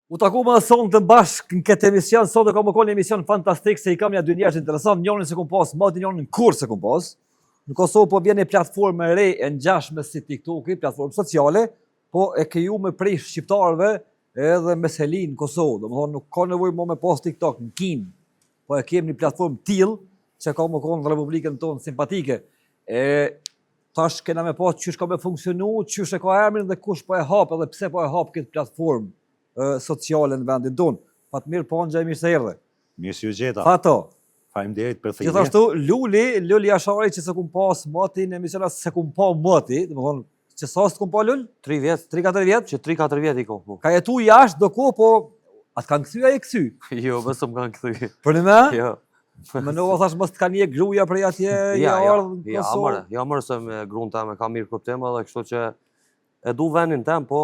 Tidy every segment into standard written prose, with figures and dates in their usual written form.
U taku më sonë të bashkë në këtë emision, sot e kam një emision fantastik, se i kam një dy njerëz interesant, njërin se kum pas, madje njërin në kurs se kum pas. Në Kosovë po vjen një platformë e re e ngjashme si TikToki, platformë sociale, po e kriju me prej shqiptarëve edhe me selin në Kosovë. Domethënë nuk ka nevojë më me pas TikTok në Kin, po e kemi një platformë tillë që ka më konë në Republikën tonë simpatike. Tash kena me pas çysh ka me funksionu, çysh e ka emrin dhe kush po e hap edhe pse po e hap këtë platformë sociale në vendin tonë. Fatmir Ponxha, mirë se erdhe. Mirë se ju gjeta. Fato. Faleminderit për thirrjen. Gjithashtu Luli Ashari që se kum pas moti në emisiona se kum pa moti, domethënë që sa s'kum pa Lul? 3 vjet, 3-4 vjet, që 3-4 vjet i ka po. Ka jetu jashtë do kohë, po atë kanë kthy ai kthy. Jo, besëm kanë kthy. Për më? Jo. Mënova thash mos të kanë një gruaja prej atje ardhur në Kosovë. Ja mërë se me gruan teme ka mirë kuptim edhe kështu që e du vendin tem, po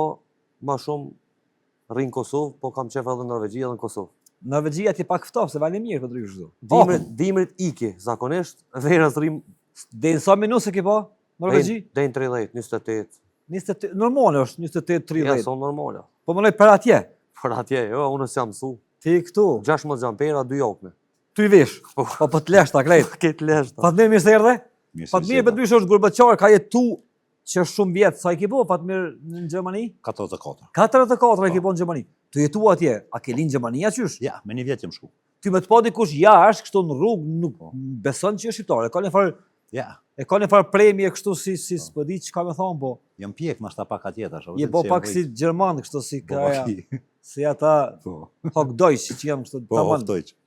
më shumë rrin Kosovë, po kam qef edhe në Norvegji edhe në Kosovë. Norvegjia ti pak ftof se vani mirë për kështu. Dimrit iki, zakonisht, verës rrim Deri sa minutë ke pa Norvegji? Deri në 30, 28. 28, normale është 28-30. Ja, son normale. Po më lej për atje. Për atje, jo, unë s'jam mësu. Ti këtu. 16 xhampera, 2 jokme. Ty vesh. Po të leshta krejt. Këtë leshta. Fatmir mirë se erdhe. Fatmir betrysh është gurbaqar, ka jetu që shumë vjet, sa i ke bo Fatmir në Gjermani? 44. 44 i ke bo në Gjermani. Tu jetu atje, a ke linë Gjermania qysh? Ja, me një vjet jam shku. Ty me të pa dikush jashtë kështu në rrugë nuk beson që është shqiptar. E ka një farë Ja. E ka një farë premie kështu si s'po di çka më thon, po. Jam pjek më shta pak atje tash. Je po pak si gjerman kështu si ka. Si ata hok Deutsch që janë kështu tamam.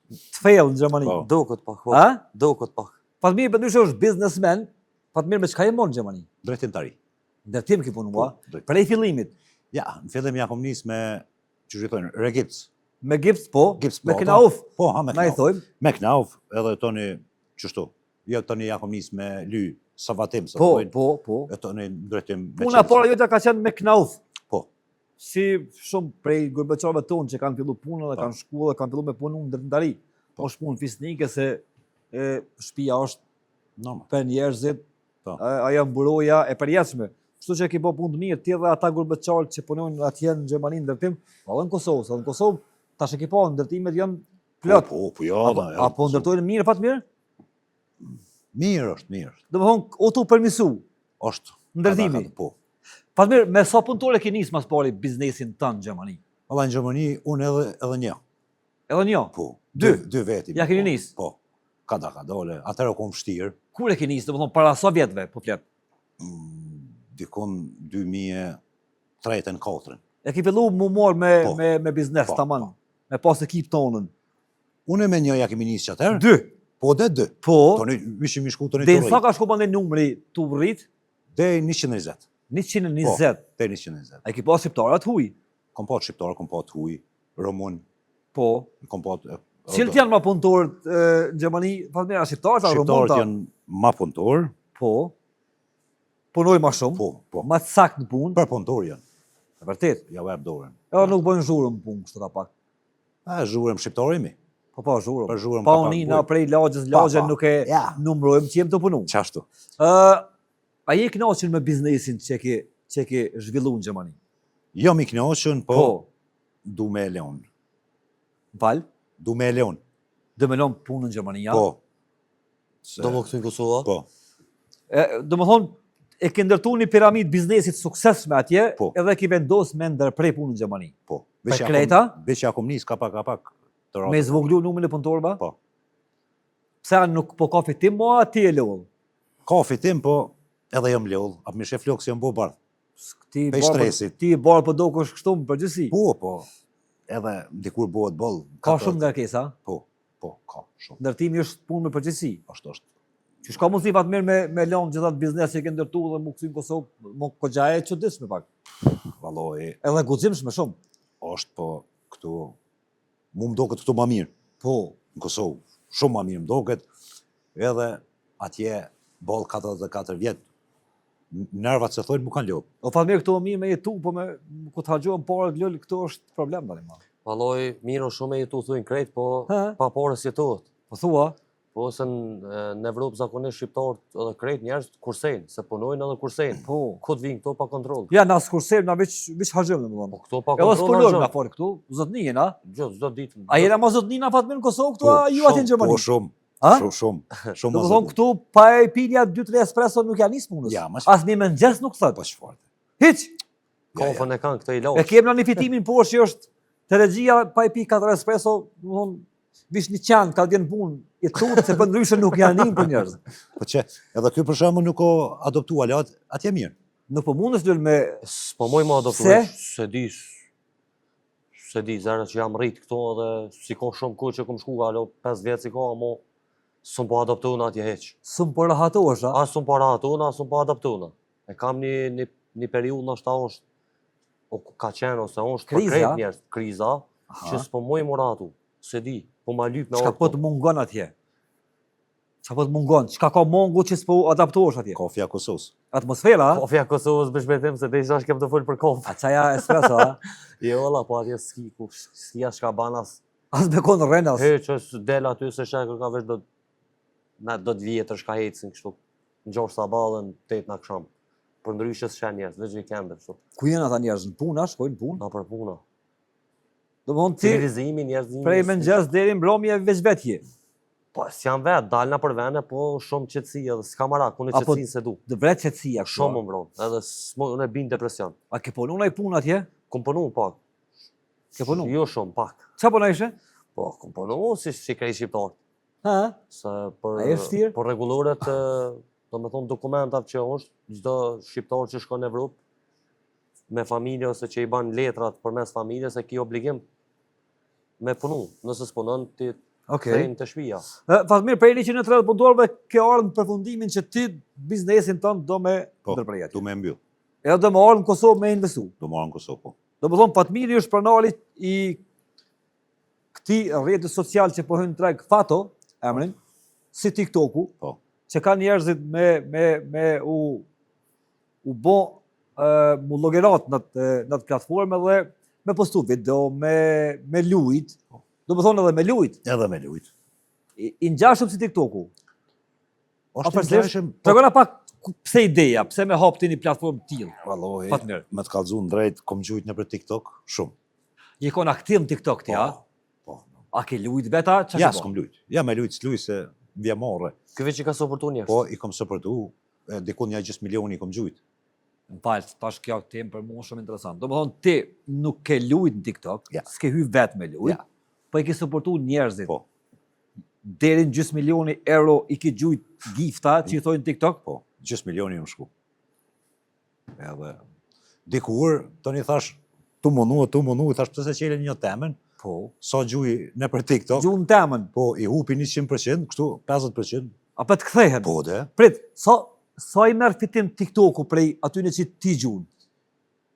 Të fail në Gjermani. Duket pak. Ha? Duket pak. Fatmir betrysh është businessman. Fatmir me çka je mon në Gjermani? Drejtimtari. Ndërtim ke punua, prej fillimit. Ja, në fillim ja kom nis me, që i thonë, regips. Me gips po, Gips me knauf. Po, ha, me Na i knauf. thojmë. Me knauf, edhe toni, qështu. Jo, toni ja kom nis me ly, savatim, sa Po, thojnë. po. E toni drejtim me Puna para jote ka qenë me knauf. Po. Si shumë prej gurbaqarëve tonë që kanë fillu punën dhe kanë shkuar dhe kanë fillu me punu në ndërtari. Po është punë fisnike se shtëpia është normal për njerëzit. Po. Ajo mburoja e përjetshme. Kështu që ke bë punë të mirë, ti dhe ata gurbaqarë që punojnë atje në Gjermani ndërtim, edhe në Kosovë, se në Kosovë tash e ke pa ndërtimet janë plot. Po, jo. Apo ndërtojnë mirë Fatmir? Mirë është. Domethënë o tu permisu Është. ndërtimi. Po. Fatmir, me sa punëtore ke nis mas pari biznesin tënë në Gjermani? Valla në Gjermani unë edhe një. Edhe një? Po. Dy veti. Ja keni nis? Po. Ka dole. Atëherë kom vështirë. Kur e ke nis, domethënë para sa vjetëve po flet? Dikon 2003-2004. E ke fillu mu morë Po. me biznes tamam. Me pas ekip tonën. Unë me një ja kemi nis që atëherë. 2. Po dhe 2. Po. Toni vishim i shku toni Dhe të sa ka shku bande numri tu rrit? Dhe 120. 120. Dhe 120. A ke pas shqiptarat huj? Kom pa shqiptar, kom pa huj, romun, Po. kom pa Cilët janë ma punëtorët në Gjermani? Fatmir, a shqiptarët a romunta? shqiptarët janë ma punëtor. Po. Punoj ma shumë? Po. Ma të sakt në punë? Për punëtor janë. E vërtet. Ja vep dorën. Edhe nuk bëjnë zhurëm punë kështu ka pak. Zhurëm shqiptarimi. Po zhurëm. Për zhurëm Pa ka pak unina bujë. prej lagje nuk e Ja. numrojmë që jem të punu. Qashtu. A je kënaqur me biznesin që ke zhvillu në Gjermani? Jo mi knoqën, po du me leon. Val? Du me leon. Dhe me lom punën në Gjermani, ja? Po. Do më këtu në Kosova? Po. Do më thonë, e ke ndërtu një piramid biznesit suksesshme atje, Po. edhe ke vendos me ndërprej punën në Gjermani. Po. Për kreta? Veç ja kom nis ka pak. Të radhë. Me zvoglu numrin e punëtorëve? Po. Pse nuk po ka fitim, mo ati e lodh? Ka fitim, po edhe jam lodh. Apo mi shef flok si jam bo bardh. Pe stresit. Ti barë po do kësh kështu më përgjësi. Po. Edhe dikur bëhet boll. Ka shumë ngarkesa? Po, ka shumë. Ndërtimi është punë me përgjësi. Është. Që shka mundësi Fatmir me lanë gjithat biznes që ke ndërtu dhe më kësi në Kosovë, më këgja e çuditshme pak. Valloj, Edhe guximshme shumë. është po këtu, mu më doket këtu ma mirë. Po. Në Kosovë, shumë ma mirë më doket. Edhe atje, boll 44 vjetë, nervat se thojnë mu kanë lopë. O Fatmir këtu mirë me jetu, po me ku të haqohen parë të lëllë, këtu është problem tani ma. Valloj, mirë shumë e jetu thujnë krejt, po Ha? pa parës jetohet. Po thua? Po se në Evropë zakonisht shqiptarët edhe krejt njerëz kursejnë, se punojnë edhe kursejnë. Po. Kod vinë këto pa kontroll. Ja, na skursem, na veç hajëm domethënë. Po këto pa Edhe kontroll. s'punojmë na fort këtu, zotnin na. Çdo ditë. A jena ma zotnin na fatmin në Kosovë këtu, a ju atje në Gjermani? Po shumë. A? Shumë. Domethënë këtu pa e pinja 2-3 espresso nuk janë nis punës. Ja, mas- As një mëngjes nuk thot. Po çfarë? Hiç. Kafën e kanë këto i E lashtë. kem në një fitimin poshtë që është te regjia pa i pi 4 espresso, domethënë vish një qanë ka djenë punë, i tutë se për ndryshe nuk janë nin për njerëz. Po që edhe ky për shembull nuk o adoptua lart, atje mirë. Nuk po mundesh lël me Po moj më adoptuar, se di, zera që jam rrit këto edhe si ka shumë kohë që kom shku, alo 5 vjet si ka, amo s'm po adoptuar atje hiç. sum po rahatohesh, a? As s'm po adoptuar, as s'm po adoptuar. E kam një periudhë ndoshta është ka qenë ose është për Kriza? krejt njerëz, kriza, Aha. që s'po moj më ratu. Se di, po ma lyp me Çka po të mungon atje? Çka po të mungon? Çka ka mungu që s'po adaptohesh atje? Kofja Kosovës. Atmosfera, a? Kofja Kosovës bësh betim se te isha kem të fol për kofë. A çaja espresso, a? Jo valla, po atje s'ki ku, s'kia shka banas. As me kon rrenas. He që del aty se shekër ka veç do të vjetër shka hecin kështu. Në gjorë saballën 8 në akşam. Për ndryshe s'shen njerëz, veç vikende kështu. Ku janë ata njerëz? Në punë, a? Shkojnë në punë. Na për puna. Domthon ti Civilizimi, njerëzimi. prej mëngjes deri në mbrëmje veç vetje. Po, s'jam vetë, dalna për vene, po shumë qetësi edhe s'ka marak, unë Apo- qetësinë se du. Dë vret qetësia kështu. Shumë më mbron, edhe unë e bin depresion. A ke punu ndaj punë atje? Kom punu pak. Ke punu? Jo shumë, pak. Çfarë puna ishe? Po, kom punu si krejt shqiptar. Ha? Se për, A e vështirë? për rregulloret, do me thonë dokumentat që është, çdo shqiptar që shkon në Evropë, me familje ose që i ban letrat përmes familjes, e ki obligim me punu. Nëse s'punon, ti Okej. kthejnë të shtëpia. Fatmir, prej 130 punëtorëve ke ardhur në përfundimin që ti biznesin tënd do me Po, ndërprej atje. du me mbyll. Edhe do me ardhur në Kosovë me investu. Du marrën Kosovë, po. Do më thonë, Fatmiri është pronari i këti rrjeti social që po hyn treg Fato, emrin, si TikToku, Po. që ka njerëzit me u bo mu logerat në atë platformë dhe me postu video, me lujt, do më thonë edhe me lujt, Edhe me lujt. i ngjashëm si TikToku. Është Afërsisht, ngjashëm, po. tregona pak pse ideja, pse me hap ti një platformë tillë. Vallai, Fatmir. me të kallëzu në drejt, kom gjujt në për TikTok, shumë. Je kon aktiv në TikTok ti, a? Po. A ke lujt veta? Qa Ja, që s'kom lujt. Ja, me lujt s'luj se vja morre. Ky veç i ka soportu njerëz. Po, i kom sëpërtu, dikun një 6 milioni i kom gjujt. Në falë, tash kjo temë për mua shumë interesant. Do më thonë, ti nuk ke lujt në TikTok, Ja. s'ke hy vetë me lujt, Ja. po i ke supportu njerëzit. Po. Deri në gjysmë milioni euro i ke gjujt gifta që i thojnë TikTok. Po, 6 milioni më shku. Edhe, dikur, të një thash, tu munu, thash pëse se qelen një temen, Po. sa gjuj në për TikTok, Gjuhën temën, po, i hupi 100%, kështu 50%, apo të kthehen. po dhe, Prit, sa i merr fitim TikToku prej atyne që ti gjuhën?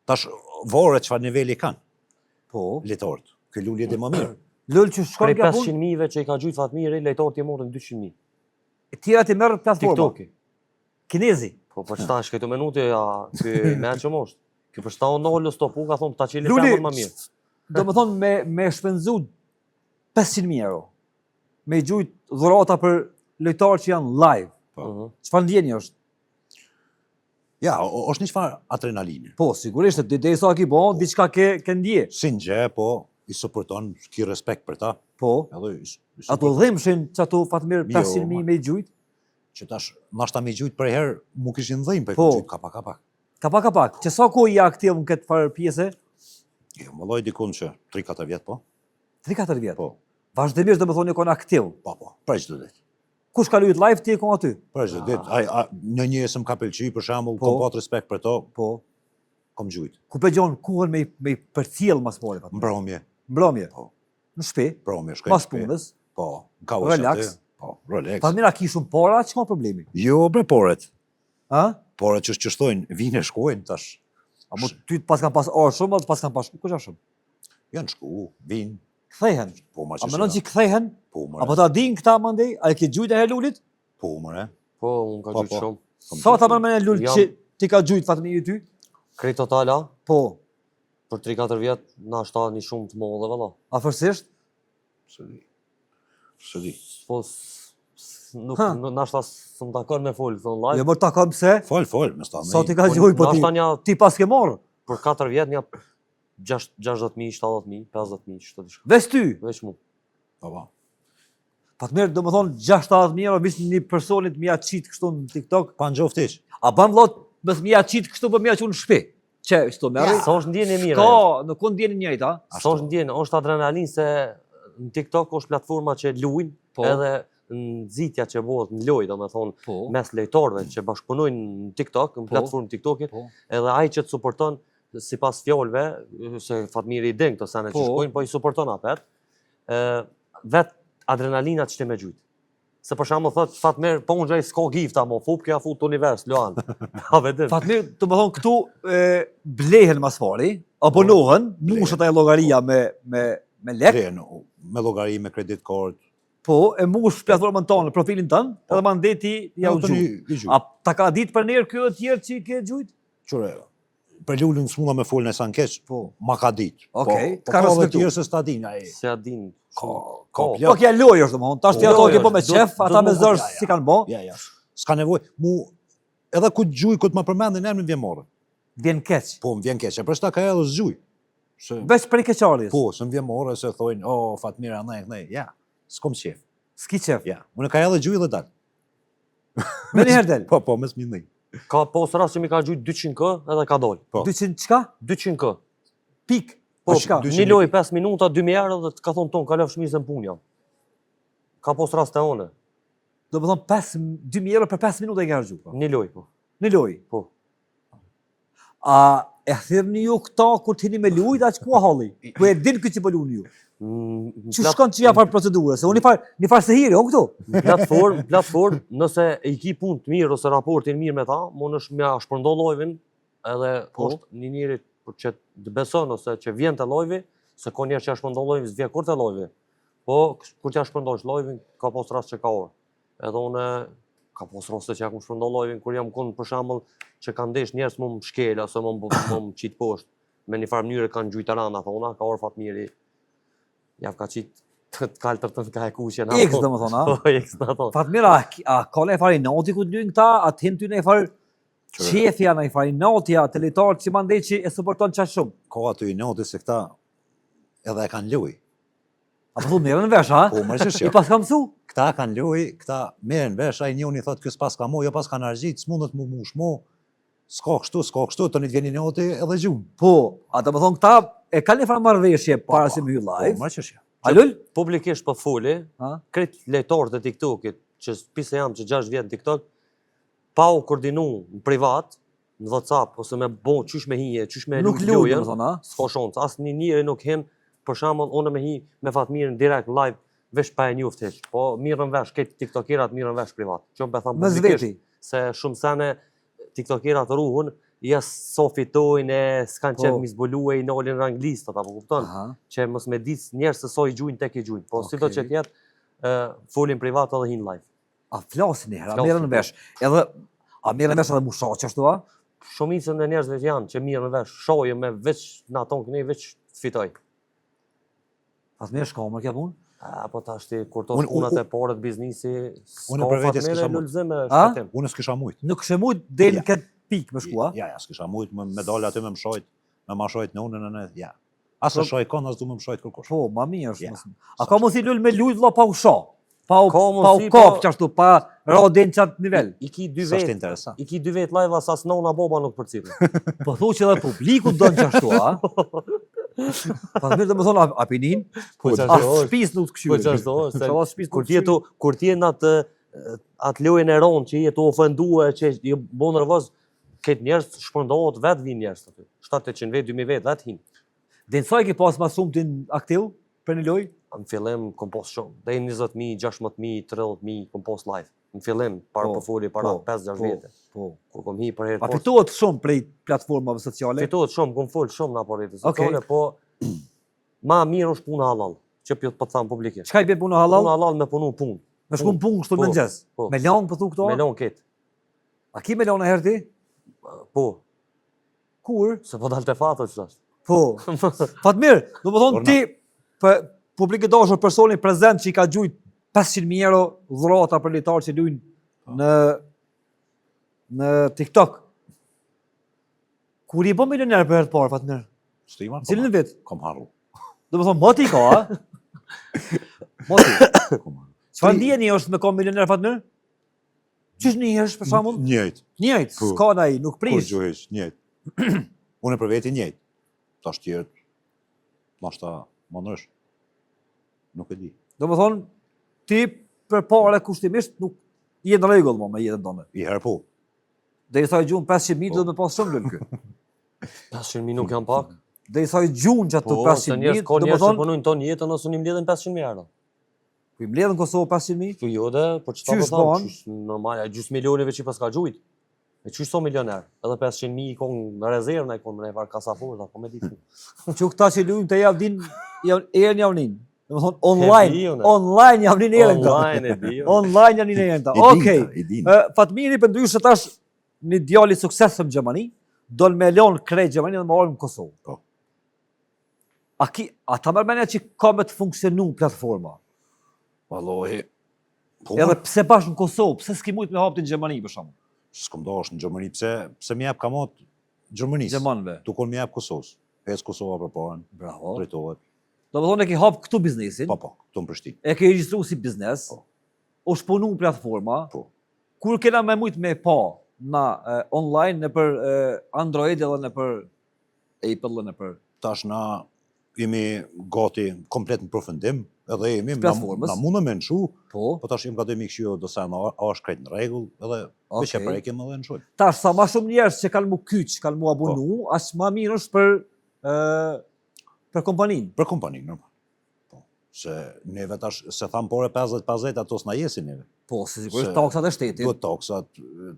tash, vore çfarë niveli kanë, Po. litorët, kë lulje dhe më mirë. Lël që shkon Prej nga punë, 500.000-ve që i ka gjujt Fatmiri, lejtarët i morën 200.000. tjera ti merr platforma. TikToki. Kinezi. Po për çta shkëtu minuti, ja, ky me që mosht. Ky për çta unë nollu stopu, ka thonë ta qeli Luli, femër më mirë. do më thonë me shpenzu 500.000 euro. Me i gjujt dhurata për lojtarë që janë live. Mhm. Çfarë ndjeni është? Ja, është një çfarë adrenaline. Po, sigurisht, dhe sa ki bo, diçka ke ndje. Si nxë, po, i supporton, ki respekt për ta, Po, edhe ato dhimbshin që ato Fatmir Jo, 500.000 me i gjujt, që tash, nashta me gjujt për herë, mu kishin dhejmë, për Po. gjujt kapak. kapak, që sa ko i aktiv në këtë farë pjese? Jo, më loj dikun që 3-4 vjetë, po, 3-4 vjetë. po, Vazhdimisht dhe më thonë kon aktiv. po, për çdo ditë. Kush ka lujt live, ti e kon aty? Për çdo ditë, në një së më ka pëlqy, për shembull, Po. kom pat respekt për to, Po. kom gjujt. Ku pe gjon kuhen me i përcjell mas pore, Fatmir. Mbromje, Mbrëmje. Po. Në shtëpi, mbromje, shkoj. mas në shtëpi, punës. Po, ka Relax. aty, po, relax. Fatmir, a ki shumë para, që ka problemi? Jo, bre poret. Ha? Poret që shtojnë, vinë shkojnë tash. A mo ty pas kanë pas orë shumë, atë pas kanë pas kush është shumë? Janë shku, vinë, Kthehen. po ma A që menon që kthehen? po më. Apo ta din këta mandej? A e ke gjujt e he lulit? Po më. Po, unë ka Po, gjujt po. shumë. Sa ta mërmen e lulit Jam- që ti ka gjujt Fatmiri ty? Krejt totala, Po. për 3-4 vjetë, na shta një shumë të modhe, valla. Afërsisht? Së di. Po, nashta s'm takon me fol këtë live. Jo më takon pse? Fol, më sta Sa ti ka gjuj po ti? Nashta nja Ti pas ke marrë. për 4 vjet nja 60.000, 70.000, 50.000, çdo diçka. Veç ty. Veç mu. Po. Fatmir, do më thonë 6-7.000 euro, visë një personit mja qitë kështu në TikTok. Pa në gjoftish. A ban vlot, bës mja qitë kështu për mja që në shpi. Që, kështu me arri? Sa është ndjen e mirë. Ka, nuk unë ndjeni njëjtë, ha? Sa është ndjen, është adrenalin se në TikTok është platforma që luajnë, Po. edhe nxitja që bëhet në lojë, domethënë Po. mes lojtarëve që bashkëpunojnë në TikTok, në Po. platformë TikTokit, Po. edhe ai që të suporton sipas fjalëve, se Fatmiri i din këto sene që Po. shkojnë, po i suporton atë. Vet adrenalina që me gjujt. Se për shembull thot Fatmir, po unë gjej s'ka gifta, mo fup kja fut univers, Luan. Ha vetë. Fatmir, do më thonë këtu blehen mas fari, abonohen, mushët ajo llogaria me lek, Me llogari, me kredit kort. po, e mush platformën tonë, profilin tënë, edhe mandeti ja u gjujt. A ta ka ditë për njerë kjo e tjerë që i ke gjujt? Qure, për lullin s'muna me folën e sa n'keq, Po. ma ka dit. Okej, Po ka ka dhe respektu. tjerë se s'ta din, ai. Se a din. Ka Po plak. kja lojë është, domethënë, tash ti ato Lojë ke po me është, qef, do ata me të zërë ja, si kanë bo, Ja. S'ka nevoj, edhe ku të gjuj, ku të ma përmendin, emrin vjen morë. vjen keq. Po, më vjen keq, e për shta ka edhe s'gjuj. Veç për i keqarjes. Po, se më vjen morë, se thojnë, Fatmira, nej, ja, s'kom qef. S'ki qef. Ja, unë ka edhe gjuj dhe dal. Me njëherë del. Po, mes mi nej. Ka pos rast që mi ka gjujt 200k edhe ka dol. Po. 200 qka? 200k. Pik. Po, Shka? një loj 5 minuta, 2 herë dhe të ka thonë tonë, ka lëf shmizën punë jam. Ka pos rast e one. Do më thonë 2.000 euro për 5 minuta i ke harxhu. Një loj, po. Në lojë. Po. A e thirrni ju këta kur t'hini me lujt, aq ku a halli? Ku e din këtë që po luani ju? Që shkon që ja farë procedurë, se unë një farë se hiri, unë këtu. Platform, nëse i ki punë të mirë ose raportin mirë me ta, mund është mja shpërndo lojvin, edhe është një njëri që të beson ose që vjen të lojvi, se ko njerë që ja shpërndo lojvin, s'vje kur të lojvi. Po, kur që ja shpërndojsh lojvin, ka pos rast që ka orë. Edhe une, ka pos rast që ja kum shpërndo lojvin, kur jam kun për shembull që kanë ndesh njerës më më shkel, ose më qitë poshtë, me një farë mënyrë kanë gjujtarana, thona, ka orë Fatmiri, javë ka qitë të kaltër të ka e kushjen. X do më thonë, a? Po, X në thonë. Fatmira, a ka në e fari noti ku të lynë këta, a të hin ty në e farë qefja, në e fari notja, të litarë që mandej që e suporton qa shumë. Ka aty i noti se këta edhe e kanë luj. A po thu merën vesh, ha? Po, më që I pas ka mësu? Këta kanë luj, këta merren vesh, ai njëri thotë ky s'pas ka mo, jo pas kanë argjit, s'mundet mu mush mo. S'ka kështu, tani të vjen noti edhe gjum. Po, a do më thonë këta e kanë një farë marrëveshje para se me hyj live. Po, më që A lull? Publikisht po foli, Ha? kretë lejtarët e TikTokit, që pise jam që 6 vjetë në TikTok, pa u koordinu në privat, në WhatsApp, ose me bo qysh me hije, qysh me Nuk luajnë, luajnë, do më thonë, ha? s'ka shonc, asë një njëri nuk hin, për shembull, unë me hi me Fatmirin direkt live, vesh pa e njoft hiç, po mirën vesh, këtë TikTokerat mirën vesh privat. Që më tham Me publikisht, zveti. se shumë sene TikTokerat ruhun, jas so fitojnë, s'kan Po. qef mi zbuluaj, i nolin ranglistat, apo kupton? Aha. Që mos me ditë njerëz se so i gjujnë tek i gjujnë. Po si do Okej. që t'jetë, folin privat edhe hin live. A flasin herë, a Flasin, merren vesh. Edhe a merren vesh edhe mushoq ashtu a? Shumicën e njerëzve që janë, që mirën vesh, shohje me veç në aton kënej veç fitoj. Fatmir shka më kja punë? Apo tash ti kur to Unë- punat e parë të biznisi, Unë për vetes kisha mujt. lulzim e A? shpëtim. Unë s'kisha mujt. Nuk shemujt del Ja. këtë pikë më shkua. Ja, s'kisha mujt me dal aty me mshojt, me ma shojt në unën e ja. As e shoj kon, as du me mshojt kërkosh. Po, ma mirë është. Ja. mos- A ka mos i lull me lujt vlla pa u sho? Pa u Ka pa u mundsi, kop po- qashtu, pa rodin qatë nivel. I ki dy S'është vet, interesant. i ki dy vet live as nona boba nuk përcillen. Po thu që edhe publiku don qashtu, a? Fatmir do më thonë apinin, Po a çfarë shpis nuk të Po këshyri. çfarë do, se Inshallah shpis kur nuk ti jetu kur ti je në atë lojën e ronë që je të ofenduar, që je bo nervoz, këtë njerëz shpërndohet vetë vinë njerëz aty. 700 vet, 2000 vet vetë hin. Dhe nësaj ke pas ma shumë tin aktiv për një loj? Në fillim kom post shumë, deri 20.000, 16.000, 30.000 kom post live. Në fillim para Po, po foli para po, 5-6 po, vjetë. Po. Kur kom hi për herë A post. fitohet shumë prej platformave sociale? Fitohet shumë, kom fol shumë në rrjetet Okej. sociale, po ma mirë është puna halal, që po të tham publikisht. Çka i bën puna Puna halal? halal me punu punë. Me shku në punë kështu Po, në mëngjes. po. Me lang po thu këto? Me lon ketë. A ki me lang në herë ti? Po, Kur? se po dalte fato që është. Po. Fatmir, do më thonë Orna. ti, për publikë dashur personi prezent që i ka gjujt 500.000 euro dhurata për lojtarë që luajnë në TikTok. Kur i bë milioner për herë të parë, Fatmir? Stima, Cilin vit? Kom harru. Do të thonë moti ka, a? Moti. Çfarë ndjeni është me kom milioner, Fatmir? Qysh njihesh për shembull? Njëjtë. Njëjtë, Po. s'ka ai, nuk Kur prish. gjuhesh, njëjtë. Unë për veti njëjtë. Tash tjerët, nashta mënësh. Nuk e di. Do të thonë, ti për parë kushtimisht nuk je në rregull më me jetën tonë. I herë po. Dhe i thaj gjuhën 500.000 do të pas shumë lënë ky. 500.000 nuk janë pak. Dhe i thaj gjuhën që ato Po, se 500.000, njerëz ka do të njerëz që thonë, punojnë tonë jetën ose unë i mbledhin 500.000 euro. ku i mbledhën Kosovë 500.000? Po jo dhe, po çfarë Qysh po them? bën? Qysh normal, gjysmë milioneve që pas ka gjujt. E qysh so milioner? Edhe 500.000 i kon në rezervë, na i kon në var kasaforta, po me ditë. Që këta që luajnë të javdin, erën javnin. Do të thonë online, di unë. online javnin erën këta. Online e di. unë. Online javnin erën këta. Okej. I din. Fatmiri për ndryshe tash një djali suksesshëm në Gjermani, do në me lon krejt Gjermani dhe më orë në Kosovë. Po. A ta mërmenja që ka me të funksionu platforma? Vallohi. Po, Edhe pse bash në Kosovë, pse s'ki mujt me hapti në Gjermani për shembull? s'kom dash në Gjermani, pse më jap kamot Gjermanisë. Gjermanëve. Tukon më jap Kosovës. Pes Kosova përpara, Bravo. drejtohet. Do të thonë e ke hap këtu biznesin, Po, këtu në Prishtinë. e ke regjistru si biznes, Po. u shpunu platforma, Po. kur kena me mujt me pa na online në për Android edhe në për Apple dhe në për Tash na jemi gati komplet në përfundim, edhe jemi Platformës. na mundë me nshu, po. po tash jemi gati me kështu do sa na është krejt në rregull, edhe Okej. veç e prekim edhe nshojmë. Tash sa ma shumë njerëz që kanë mu kyç, kanë mu abonu, as ma mirë është për kompaninë. Për kompaninë normal. Po. Se neve tash se tham pore 50-50 ato s'na jesin neve. Po, se sigurisht Se taksat e shtetit, Duhet taksat,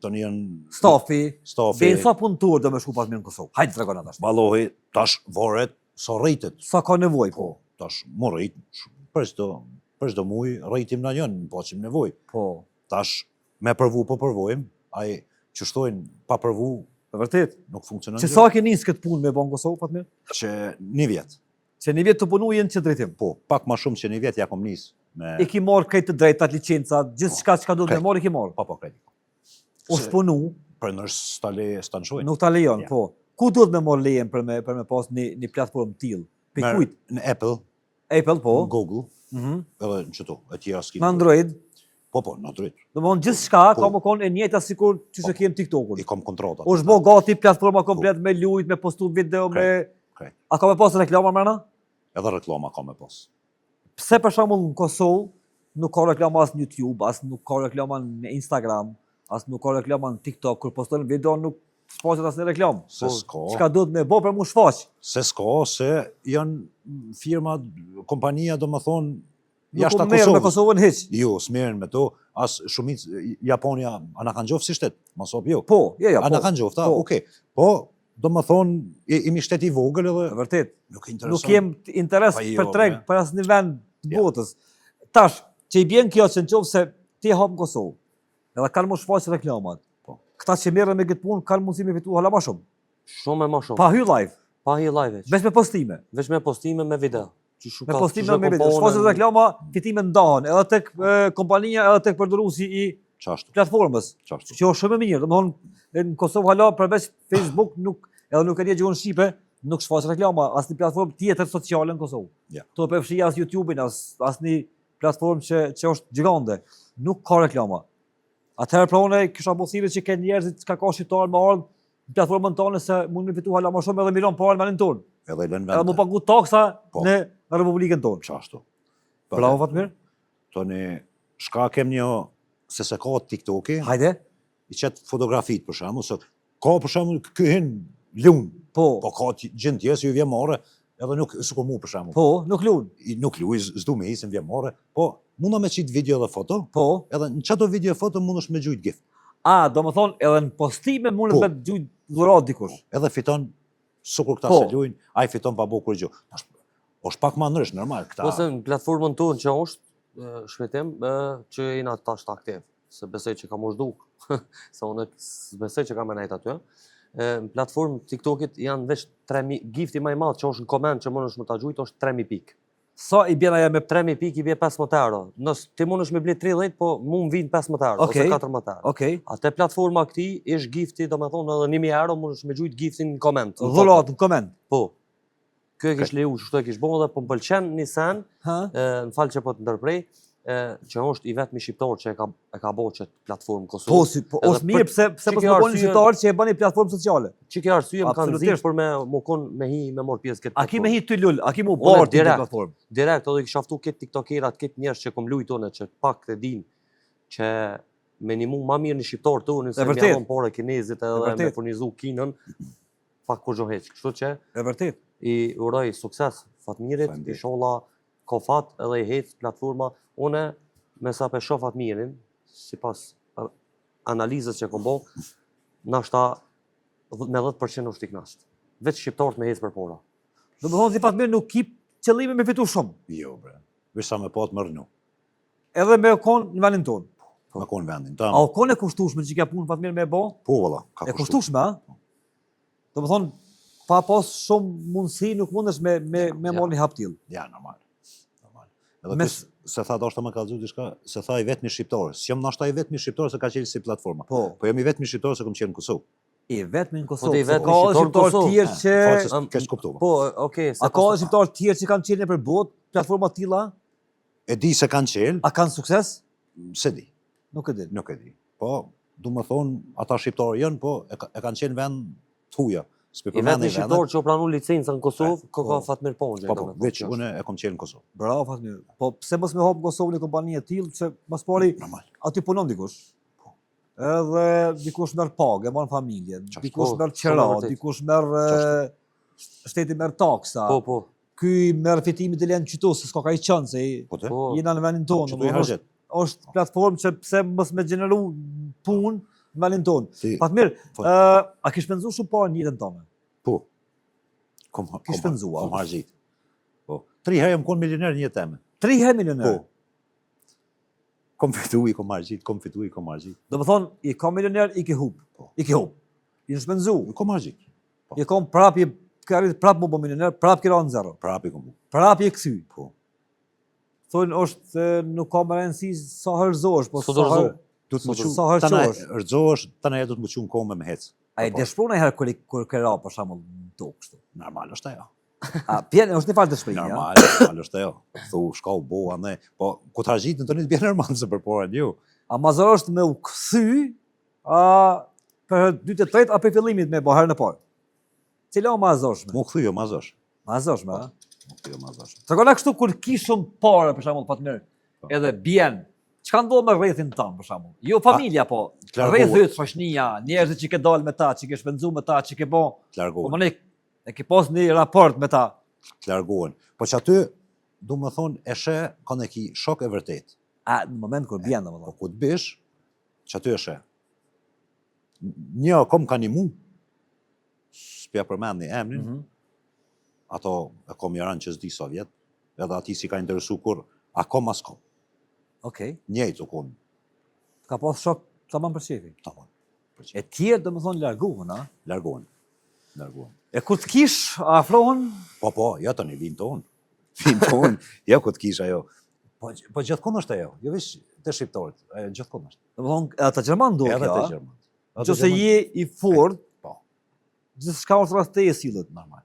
tani janë stafi, stafi. dhe sa punëtor do me shku pas mirë në Kosovë. Hajde tregon tash. Vallohi, tash varet sa rritet. Sa ka nevojë, po. Po, tash mo rrit, për çdo muaj rritim na janë, po çim nevojë. Po, Tash me përvu po përvojmë, ai që shtojnë pa përvu e vërtet. nuk funksionon. Që sa ke nis këtë punë me bon Kosovë, Fatmir? që një vjet. Që një vjet të punu jenë që drejtim. Po, pak më shumë që një vjet ja kom nis me I ki marrë këtë të drejtat, licencat, gjithë çka do të krejt. marrë, i ki marrë. po kredi. O shpunu, Për nërës stan shojnë. nuk ta lejon, Ja. po. Ku duhet me marrë lejen për me pas një platformë tillë? Për Merr kujt? Në Apple, Apple, po. në Google, Mhm. edhe në qëto, e tjera s'ki. Në Android. Po, në Android. Do më thonë gjithë shka Po. ka më konë e njëjta sikur që që kem TikTokun. I kom kontrata. U shbo gati platforma komplet me lujt, me postu video, me... Krejt. A ka me pas reklama mërna? Edhe reklama ka me pas. Pse për shembull në Kosovë nuk ka reklama as në YouTube, as nuk ka reklama në Instagram, as nuk ka reklama në TikTok, kur postojnë video nuk shfaqet as në reklam. Se s'ka. Çka duhet me bë për mu shfaq? Se s'ka, se janë firma, kompania do më thonë, Nuk jashtë u merr me Kosovës. Kosovën hiç. Jo, s'merren me to, as shumicë Japonia ana kanë gjoftë si shtet, mos sop jo. Po, ja, Ana po. kanë gjoftë, po. okay. Po, do më thonë, jemi shtet i vogël E edhe vërtet. nuk intereson. Nuk jem interes Pa jo, për treg me. për asnjë vend të Ja. botës. Tash, që i bjen kjo që në qovë se ti hap në Kosovë, edhe kanë më shfaqë reklamat. Po. Këta që merren me këtë punë kanë mundësi me fitu hala më shumë. Shumë e më shumë. Pa hy live, Pa hi live veç. veç me postime. Veç me postime me video. Që Me postime me video. Shfaqet reklama, fitime ndahen, edhe tek kompania, edhe tek përdoruesi i Qashtu, platformës. qashtu. Që është shumë e mirë. Domthonë në Kosovë hala përveç Facebook edhe nuk e di gjuhën shqipe, nuk shfaqet reklama as në platformë tjetër sociale në Kosovë. Ja. To pe fshi as YouTube-in, as një platformë që është gjigande. Nuk ka reklama. Atëherë pra unë kisha bosire që ke njerëzit ka shqiptarë me ardhë në platformën tonë se mund me fitu hala më shumë edhe miron parë në vendin tonë. Edhe i lën Edhe mu vend. pagu taksa Po. në Republikën tonë. Qashtu. Bravo Fatmir. Toni, shka kem një, se ka TikToki, Hajde. i qetë fotografit për shembull, se ka për shembull ky hin lun, Po. po ka gjën tjesë ju vjen more, edhe nuk sikur mu për shembull. Po, nuk lun. Nuk luaj, s'du me isën vjen more, po munda me qit video dhe foto, Po. edhe në çato video e foto mundesh me gjujt gift. A, do më thonë, edhe në postime mundet Po. me gjujt dhurat dikush. Edhe fiton sukur këta Po. se luajn, ai fiton pa bukur gjë. Tash është pak më ndrysh normal këta. Ose në platformën tonë që është shpejtim që jena tash të aktiv. Se besoj që ka më zhduk. Se unë besoj që ka me najt aty. Në platformë TikTokit janë veç 3.000, gifti më i madh që është në koment që më nëshë më ta gjujt është 3.000 pikë. Sa i bjen aja me 3.000 pikë i bje 15 euro. Nëse ti mund është me ble 30, po mund vinë 15 euro, Okej. ose 14 euro. Okej. Atë platforma këti ish gifti, do me thonë edhe 1.000 euro, mund është me gjujt giftin në koment. Dhurat në koment. Po. Kjo e kish leju, shtu e kish bo dhe, po më pëlqen një sen, Ha? në falë që po të ndërprej, që është i vetmi shqiptar që e ka bo që platformë Kosovë. Po, po Edhe është mirë pse që po kjo të bëni arsye- shqiptar që e bëni platformë sociale. Që kjo arsye më kanë Absolutisht. zgjidhur për me kon me hi me marr pjesë këtë. A ki me hi ty lul, a ki mu Unë bartë në direkt. platformë. Direkt, edhe kisha ftu këtë tiktokerat, këtë njerëz që kom lujt unë që pak të din që me një mu ma mirë një shqiptar tonë se vërtet. mjaron pore kinezit edhe me vërtet. furnizu kinën, pak kur gjo heq. Kështu që E vërtet. i uroj sukses Fatmirit, Faleminderit. inshallah ka fat edhe i hec platforma. Une me sa pe shoh Fatmirin, sipas analizës që kom bo, nashta me 10% është i knasht. Vetë shqiptarët me hec për pora. Do më thonë si Fatmir nuk ki qëllime me fitu shumë. Jo, bre. Veç sa me pat më rënu. Edhe me konë në vendin tonë. Me konë vendin A tam. o konë e kushtushme që ka punë Fatmir me bo? Po, valla. Ka E kushtushme, a? Do më thonë, pa pas shumë mundësi nuk mundesh me marrë një hap tillë. Ja, normal. Normal. Edhe Mes- se tha dashta më ka dzu diçka, se tha i vetmi shqiptar. S'jam nashta i vetmi shqiptar se ka qenë si platforma. Po, Po jam i vetmi shqiptar se kam qenë në Kosovë. i vetmi në Po Kosovë. ti se vetmi ka shqiptar në shqiptar Kosovë. tjerë që... Falë se keq kuptova. Po, okay, A ka shqiptar tjerë që kanë qenë për botë, platforma tilla, E di se kanë qenë, a kanë sukses? se di. Nuk e di. Nuk e di. Po, du më thonë, ata shqiptarë janë, po e kanë qenë vend të huja. S'pe I përmend vetmi një vend. shqiptar që u pranu licencën në Kosovë, po. ka Fatmir Ponxha. Po, po, veç unë e kam qenë në Kosovë. Bravo Fatmir. Po pse mos me hop në Kosovë një kompani e tillë që mas pari Normal. aty punon dikush. Edhe dikush merr pagë, marr familje, dikush Po, merr shumë qira, vërtet. dikush merr shteti merr taksa. Po, po. Ky merr fitimin e lënë qytu, se s'ka ka i qenë se Po të? Po. jena në vendin tonë. Që do i domethënë, harxhet. është platformë që pse mos me gjeneru punë në vendin tonë. Si, Fatmir, Po. a ke shpenzu shumë parë në jetën tonë? po. Ki shpenzua? Kom harxhit. Po. 3 herë jam konë milioner në jetë teme. 3 herë milioner. Po. Kom fitu i kom harxhit, kom fitu i kom harxhit. Do të thonë, i ka milioner, i ke hub. Po. I ke hub. I në shpenzu. Kom harxhit. I kom prap, i ka arrit prap më bë milioner, prap kira në zero. Prapi kom bu. Prap i kthy. Po. Thonë është nuk ka më rëndësi sa herëzosh, po Sot sa dorëzo. herë. Du të më Sa qunë, herë tana qosh. rëzosh, tana e du të më qunë kome me hec. A i Po, dëshpru në herë kur ke ra, për shembull, në tokë kështu. Normal është ajo. A, pjenë, është një falë dëshpëri, ja? Normal është ajo. Thu, shka u bo, anë. Po, ku të harxhit në të një të bjenë nërmanë se për porën ju. A mazër është me u kthy, a për dytë e tretë, a për fillimit me bëherë në parë? Cila o mazërshme? Mu këthy jo mazosh. Mazërshme, a? Mu këthy jo mazosh. Tregona kështu kur ki shumë parë, për shembull, Fatmir, Po. edhe bjen, çka ndodh me rrethin tënd, për shembull? Jo familja, po, t'largohet. rrethit, shoqënia, njerëzit që ke dalë me ta, që ke shpenzu me ta, që ke bë, Të largohen. po më e ke pas një raport me ta. Të largohen. Po që aty, du më thonë, e she, kanë e ki shok e vërtet. A, në moment kur bjen, Po domethënë. ku të bish, që aty e she. Një kom ka një mu, s'pja përmend një emrin, Mhm. ato e kom jaran që s'di sa vjet, edhe ati si ka interesu kur, a kom as kom. Okej. Njejtë u kon, Ka pas shok tamam për shefi. tamam. E tjerë domethënë larguhen, a? Largohen. Largohen. E kur të kish afrohen, Po, jo tani vinë tonë. Vinë tonë, jo ku të kish ajo. Po gjithkohë është ajo, jo veç të shqiptarët, ajo gjithkohë është. domethënë ata gjerman do Edhe kjo, të a? Gjermanët. Nëse je i fort, Po, gjithçka është rreth teje sillet. normal.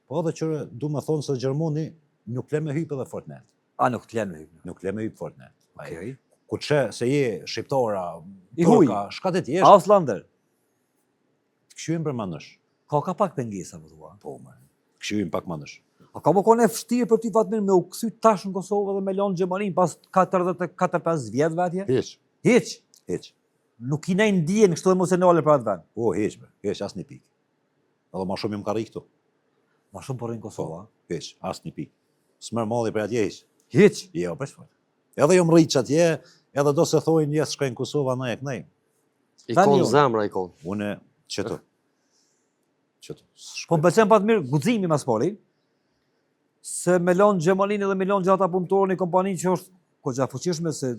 Po edhe që du me thonë se Gjermoni nuk le me hypë edhe Fortnite. A nuk të lënë me hyjë. Nuk le me hypë Fortnite. Okej. Ku të she se je shqiptara, I huj. turka, shka të tjesh, Auslander, të këshyim për manësh. ka pak pengesa më thua. Po, më, këshyim pak manësh. A ka më kone vështirë për ty Fatmir me u kthy tash në Kosovë dhe me lanë Gjermaninë pas 44-5 vjetëve atje? Heq, Hiç. heq. Nuk i nej ndijen kështu emocionale për atë vend. Po, heq, heq, as një pikë. Edhe ma shumë jam ka rikë këtu. Ma shumë për rinë Kosovë, a? Heq, as një pikë. Smër malli për atje heq. Hiç. Jo, për shfar. Edhe jom rritë që atje, edhe do se thojnë jesë shkojnë Kosova, na e kënej. Ikon zemra ikon. Une, qëtë. Po më pëlqen Fatmir guximi mas pari, se me lanë Gjermaninë dhe me lanë gjithë ata punëtorë një kompani që është goxha fuqishme se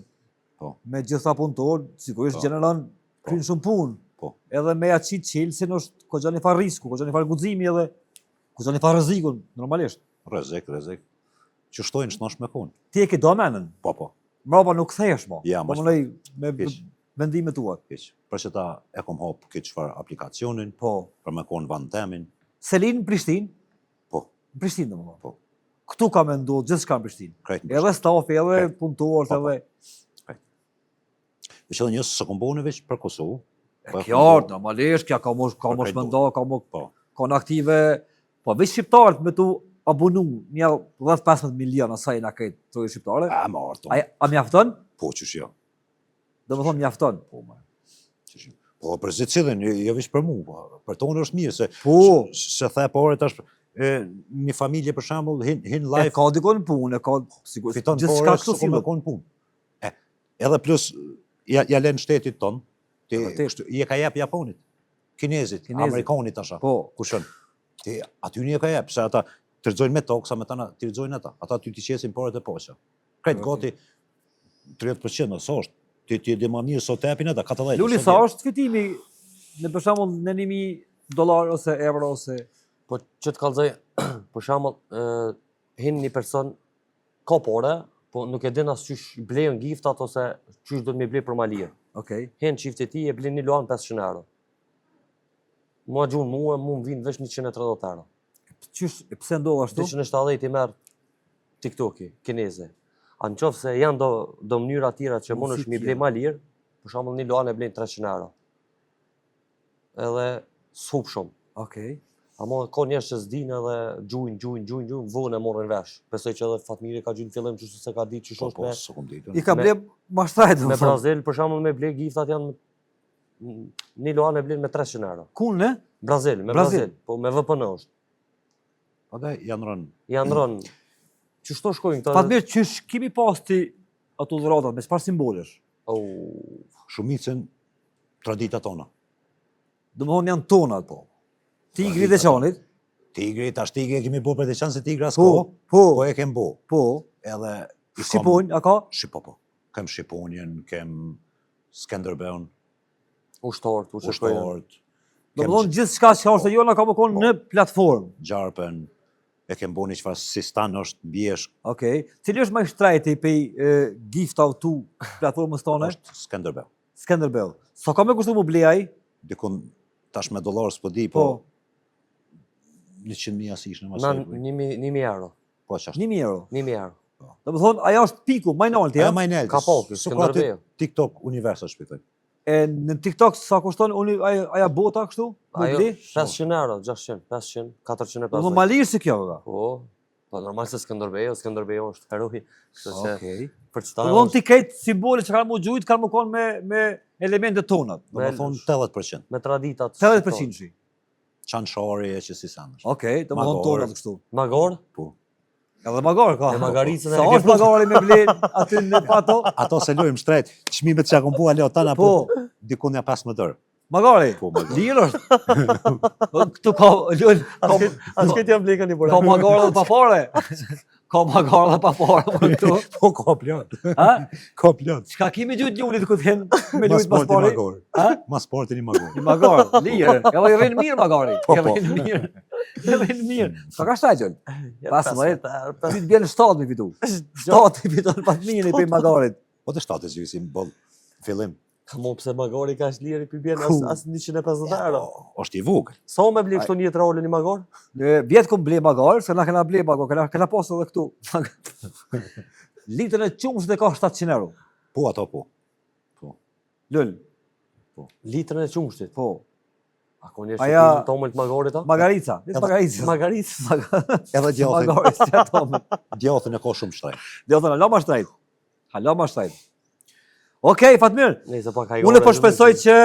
Po. me gjitha punëtorë, sigurisht Po. gjeneron kryen shumë punë. Po. Edhe me ja qitë Chelsea është goxha një farë risku, goxha një farë guximi edhe goxha një farë rrezikun normalisht. Rrezik. që shtojnë shnosh me konë. Ti e ke domenën. Po. Mbrapa nuk kthehesh mo. Ja, po mos- mënoj me Hiç. vendimet tuat. Hiç. Për që ta e kom hop këtë çfarë aplikacionin, Po. për me konë vend temin. Selin në Prishtinë, Po. në Prishtinë domethënë. Po. Këtu ka menduar gjithçka në Prishtinë. Krejt në Edhe stafi, edhe Krejt. punëtorët, Po, po. edhe Veç edhe njësë së kom bëu në veç për Kosovë. Po, kjo normalisht, kja ka mosh krejt mendo, ka mo Po. kanë aktive, po veç shqiptarët me tu abonu një 10-15 milion asaj na këtë të shqiptare. A më arto. A mjafton? Po qysh jo. Domethënë mjafton. Po më. Qysh jo. Po për secilin, jo veç për mua, po. Për tonë është mirë se Po. se the po tash një familje për shembull hin E live ka dikon punë, ka sigurisht fiton gjithçka porë këtu se me sillet. kon punë. Edhe plus ja lën shtetit ton, ti Vërtet. i e ka jep Japonit, Kinezit, Amerikanit tasha. Po. Kushon. Ti aty një e ka jep, se ata tërxojnë me tokë, sa me tana tërxojnë ata. Ata ty ti qesin porët e poqa. Krejt gati 30% ose është. Ti dhe më mirë sot epin ata 40. Luli sot sa jep. është fitimi në për shembull në $1,000 ose euro ose Po që të kallëzoj, për shembull, hin një person ka pore, po nuk e din as qysh blejnë giftat ose qysh do të më blej për malirë. okay. Hen çifti ti e blen një luan 500 euro. Mua gjun mua, mu më vinë veç 130 euro. Qysh pse ndodh ashtu? 270 i merr TikToki, kineze. A në qofë se janë do mënyra tjera që mund është mi blej ma lirë, për shembull një luan e blejnë 300 euro. Edhe s'hup shumë. Okay. Amo ka njerëz që s'dinë edhe gjujnë, vonë e morrin vesh. Besoj që edhe Fatmiri ka gjujnë fillim që se ka ditë që Po, shosh po, me s'u kom ditur. I ka Me- ble mashtrajt me domethënë. Brazil, për shembull me blej giftat janë një luan e blen me 300 euro. Ku në? Brazil, me Brazil. Brazil, po me VPN është. Ata janë rënë. Janë rënë. Që shto shkojnë këto? Fatmir, qysh kemi pas ti ato dhuratat me çfarë simbolesh? Oh, Shumicën tradita tona. Domethënë janë tonat po. Tigri dhe qanit. Tigri, tash tigri e kemi bo për të qanë se tigri asko, Po, po po, e kem bo. po. Edhe i kam- Shqiponj, a ka? Po. Kem Shqiponjen, kem Skanderbeun, ushtarët, u që shkojnë. Ushtarët, kem Domethënë gjithçka që është e jona ka më konë në platformë. Gjarpen, e kem bo një qëfar sistan është bjeshk, Okej. Cili është më i shtrejti pe gift autu platformës tonë? është Skanderbeu. Skanderbeu. Sa ka më kushtu më blej? Dikun tash me dollar s'po di, Po. po 100.000 as ishnë Na masaj. 1.000 euro. Po qashtë. 1.000 euro. 1.000 euro. Domethënë ajo është piku, më i nalti, E ja. ma i nelti. Ka po, Skënderbeu. TikTok Universa shpitoj. E në TikTok sa kushton aja bota kështu? Më Ajo bli? 500 euro, 600, 500, 450. Domethënë ma lirë se kjo ka. Po, po normal se Skënderbeu është heroi. Kështu se Okej. për çfarë? Domethënë ti këtë simbole që kanë më gjujt kanë më konë me elemente tonat. Do më thonë 80%. me traditat. 80% shi. Qanshari e që si sanësh. Okej, domethënë Magor. tonat kështu. Magor? Po. Edhe magar ka. E magaricën e Sa ke është magari me blen aty në pato? Ato se lojmë shtrejt, çmimet që kom bua leo tana, Po. po dikun ja pas më dërë. Magari. Po, magari. Lirë është. Këtu ka lul. As këtë jam bleka një Ka magar dhe pa fare. Ka magar dhe pa fare po këtu. Po, ka plot. Ha? Ka plot. Çka kimi gjujt lulit ku thën me Mas lut pas sporti pari? magor. Ha? Mas sporti një magor. Një magar, lirë. Edhe vjen mirë magari. Po, Ja po. vjen mirë. Ja vjen mirë. Sa ka shtajën? 15. Ti të bjen 7 me fitu. 7 me fitu pas mirë pe magarit. Po të shtatë që si boll fillim. Mo pse Magori ka është lirë i bjen Ku? as 150 euro. Po, është i vogël. Sa me bli kështu një trolë një Magor? Vjet ku ble magar, se na kena ble magar, kena pas edhe këtu. Litrën e qumshit e ka 700 euro. Po ato po. Lul, Litrën e qumshtit. po. A ko një Aja- shqipin tomël të Magorit ta? Magarica, vetë magarica. Magarit. Edhe djallin, Magarica që ato. djallin e ka shumë shtrejt. Dhe o thënë, hala ma shtrajt. Hala ma shtrajt. Okej, Fatmir, Nëse pa ka unë po shpresoj që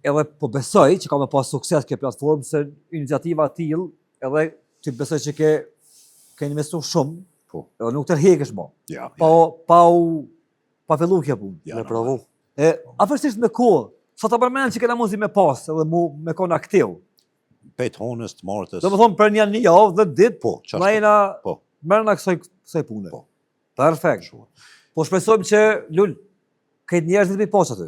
edhe po besoj që ka me pas sukses kjo platformë se iniciativa tillë edhe që besoj që ke investuar shumë, Po. edhe nuk tërheqesh më. Ja. Pa fillu kjo punë. Me provu. Afërsisht me kohë, sa të përmenen që kena muzi me pas edhe me konë aktiv. Pejt honës të martës. Do më thonë për një javë dhe ditë, Po, na jena Po. mërna kësoj pune. Po. Perfekt. Po shpresojmë që, Lul, këtë njerëzit me pas aty.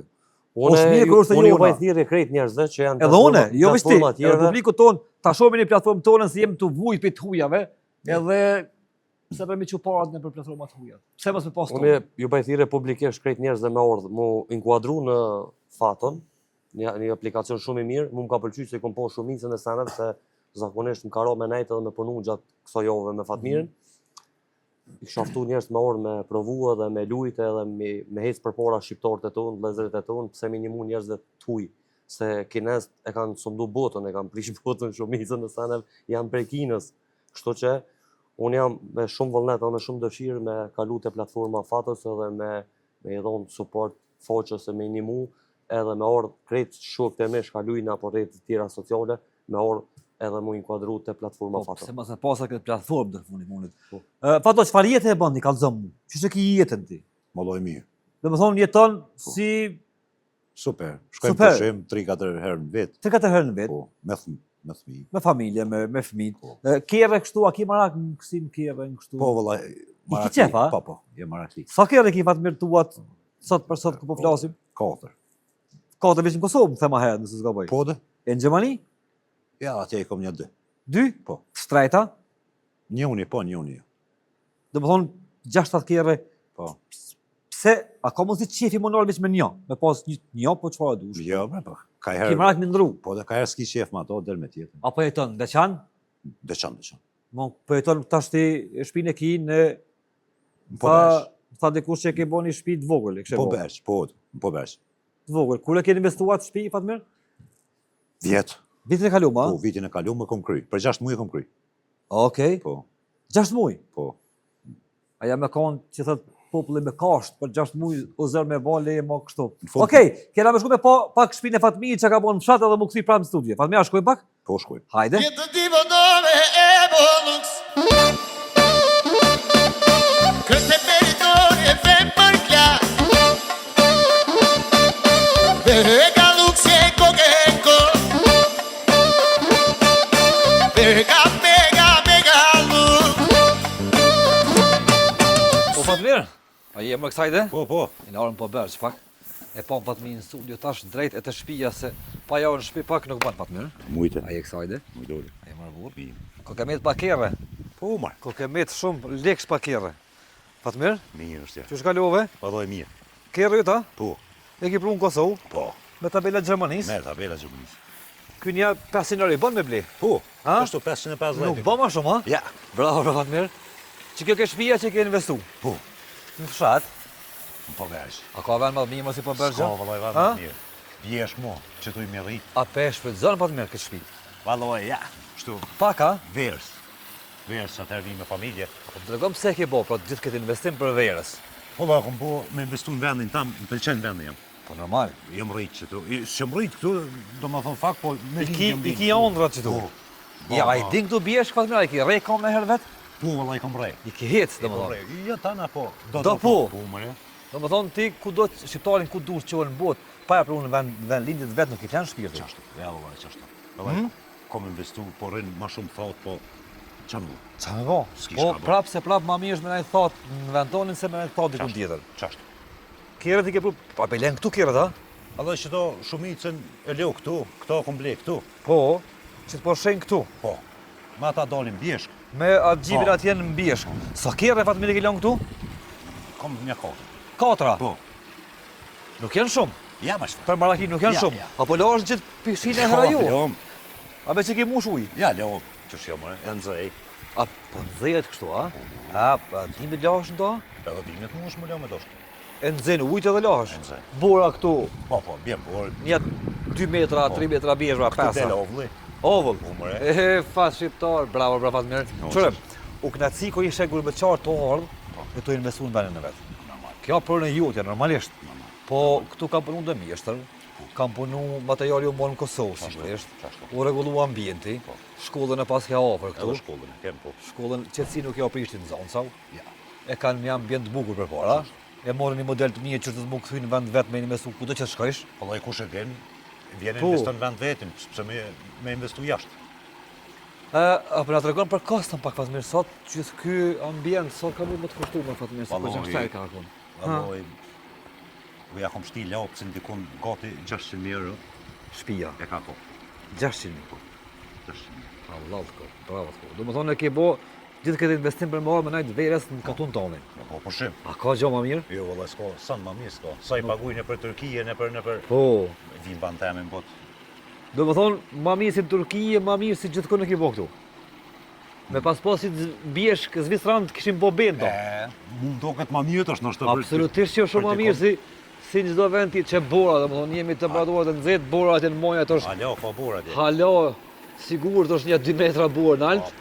Unë është mirë kur është e unë ju jona. baj thirrje krejt njerëzve që janë Edhe une, jo veç ti, platforma edhe tjera. publiku tonë, ta shohim një platformë tonën se jemi të vujt për të hujave, edhe pse për mi që parat në për platformat huja? Pse mos me pas Unë ju bëj thirrje publikisht krejt njerëz dhe me ordhë mu inkuadru në Faton, një aplikacion shumë i mirë, mu më ka pëlqyer se kom po shumicën e seneve se zakonisht më ka rënë me nejt edhe me punu gjatë kësaj jove me Fatmirin. I shaftu njerëz me orë me provu edhe me lujtë edhe me hec përpara shqiptarët e tonë, vëllezërit e tonë, pse minimu njerëzve të huj, se kinez e kanë sundu botën, e kanë prish botën shumicën e seneve janë prej Kinës. Kështu që unë jam me shumë vullnet dhe me shumë dëshirë me kalu te platforma Fatos edhe me i dhonë support foqës e me inimu edhe me orë krejt shok të mesh kalujnë apo rrjetet të tjera sociale, me orë edhe mu inkuadru te platforma Fatos. Se mos e pasa këtë platformë të fundit. Fatos, çfarë jete e bën ti kallëzom mu? Ç'është ki jetën ti? Molloj mirë. Domethënë jeton si Super. Shkojmë Super. pushim 3-4 herë në vit. 3-4 herë në vit, Po, me fëmijë. me familje, me fëmijë. Po. Kerre kështu, a ki marak në kësim kerre në kështu? Po valla. ki qef, a? Po, je marakli. Sa kerre ki Fatmir tuat sot për sot ku po flasim? 4. Ka të veç në Kosovë, më thema herë, nëse s'gaboj. Po dhe? E në Gjermani? Ja, atje i kom një 2. 2? Po. Strajta? Një uni, po, një uni. Domethënë 6-7 kerre. Po. Pse, a ka mos i qefi monor veç me një? Me pas një po çfarë dush? Jo, bre, po. Ka Ki herë. marak me ndru? Po dhe ka herë s'ki qef me ato, del me tjetër. Apo jeton Deçan? Deçan. Mo, po jeton tash ti shtëpinë e ki në Po bersh. Tha dikush që ke boni shtëpi të vogël, e kështu. Po bersh, po bersh. Të vogël. Kur e keni investuar të shtëpi Fatmir? Vjet. Vitin e kaluar, Po, vitin e kaluar më kom kry. Për 6 muaj kom kry. Okej. Po, 6 muaj. po. A jam me konë që thot populli me kasht për 6 muaj o zër me vale e më kështu. fund- Okej, kena me shku me pak shpinë e Fatmit që ka bon në fshat edhe mu këthi pranë në studio. Fatmir, a shkoj pak? Po shkoj. Hajde. Jetë divo nove e bollux Këtë teritori e fem për kla Vega lux e kogenko Vega lux Po Fatmir, a je më kësajde? Po. I larën po bërë që pak. E pa Fatmir në studio tash drejt e të shpija se pa javë në shpi pak nuk ban Fatmir. Mujte. A je kësajde? Mujdoli. A je marrë burë? Ko kemet pakere. Po, marr. Ko kemet shumë leksh pakere. Fatmir, Mirë është ja. që shkallove? Po doj mirë. Kere ju ta? Po. E ki pru në Kosovë, Po. me tabela Gjermanis. Me tabela Gjermanisë. Ky një 500 euro i bën me ble. Po. Ha? Kështu 550. Nuk bë më shumë, ha? Ja. Bravo, Fatmir. Që kjo ke shtëpia që ke investu. Po. Në fshat. Po bersh. A ka vend më të mirë mos i po bërgjë? Ska vallaj Ha? vallaj mirë. Vjesh mo, që tu i me rrit. A pesh për zonë Fatmir këtë shtëpi. Vallaj, ja. Kështu. Pak, ha? Verës. Verës atëherë vi me familje. Po të tregom pse ke bo, pra gjithë këtë investim për verës. Po la, kom po me investu në vendin tam, më pëlqen vendi jam. Po normal. Jam rrit që tu. Shem rrit këtu, do më thon fakt, po me I ki ondrat që tu. Po. Ja, a i din këtu bjesh Fatmir, a i ki rej kam në herë vetë? Po vallaj kom rrej. I ki hec, dhe më thonë. Jo tana po. Do po. Po më. Do më thonë ti ku do të shqiptarin ku dush që në botë, pa e pru në vend lindit vetë nuk i flenë shpirti. Çashtu. Ja vallaj çashtu. Vallaj. Kom investu, po rrin më shumë thot, po çamu. Qa me bo? S'ki Po shka bo. prap se prap ma mirë është me najtë thot në vend tonin se me najtë thot dikun tjetër. Çashtu. Kjerët i ke pru, pa pe len këtu kjerët, ha? Allë që do shumicën e leo këtu, këto kom ble këtu. Po, që të po shenjë këtu. Po. Ma ta dalim bjeshk, Me atë gjibin Po. atje në mbjeshk. Sa kjerë e Fatmir i ke lën këtu? kom një kohë. 4. Po. Nuk janë shumë. Ja më shtë. Për maraki nuk janë Ja, shumë. ja. Apo lo është gjithë pishin e hera ju. Jo, A be që ke mush uj. ja leo. Që shjo më, e nëzëj. A po nëzëjet kështu, a? A, pa ti me lash në do? Edhe dimit më është më leo me doshtë. E nëzënë ujtë edhe lash. E nëzëj. Bora këtu, Po, bjem, por një 2 metra, 3 metra bjeshra, këtë del 5. ovli. Ovull. Umre. E, fat shqiptar, bravo, bravo, Fatmir. No, Qërë, qështë. u knaci ko ishe gurbeqar të ardhë, e të investu në vendin e vetë. Kjo për në jutja, normalisht. Po, këtu kam punu dhe mjeshtër, kam punu materiali u morë në Kosovë, sigurisht. U regullu ambienti, shkollën e pas kja ofër Edhe këtu. shkollën e kem, po. Shkollën qëtësi nuk ja prishti në zonë, sau. Ja. E kanë një ambient bukur për para. E morën një model të mirë që të më këthy në vend vetë me investu ku do që të shkojsh. Vallaj kush e din, vjen Po. investon vend vetin, pse me investu jashtë. Apo na tregon për kostën pak Fatmir, sot që ky ambient sot ka më të kushtuar Fatmir, se po Vallai. gjë shtaj ka akon. Vallaj, u ja kom shti lapsin dikun gati 600.000 euro, Shtëpia, e ka po. 600.000. 600.000. Allah të ko, bravo të ko. Do më thonë e ke bo Gjithë këtë investim për më orë më najtë verës në katun tonin. Po, pushim. A ka gjë më mirë? Jo, valla, s'ka, sa më mirë s'ka. Sa i paguajnë për Turqie, për Po. vin ban temin bot. Do më thonë, më mirë si në Turqie, më mirë si gjithë kënë e ki bo këtu. Me pas si bjesh Zvicrant kishim bo bendo. Mund do këtë më mirë është në shtë. Absolutisht që shumë më mirë si në çdo vend që bora, do më thonë, jemi temperaturat e nxehtë, bora atë në moja ato është. Halo, ka bora atje. Halo, sigurt është një 2 metra burë në alt.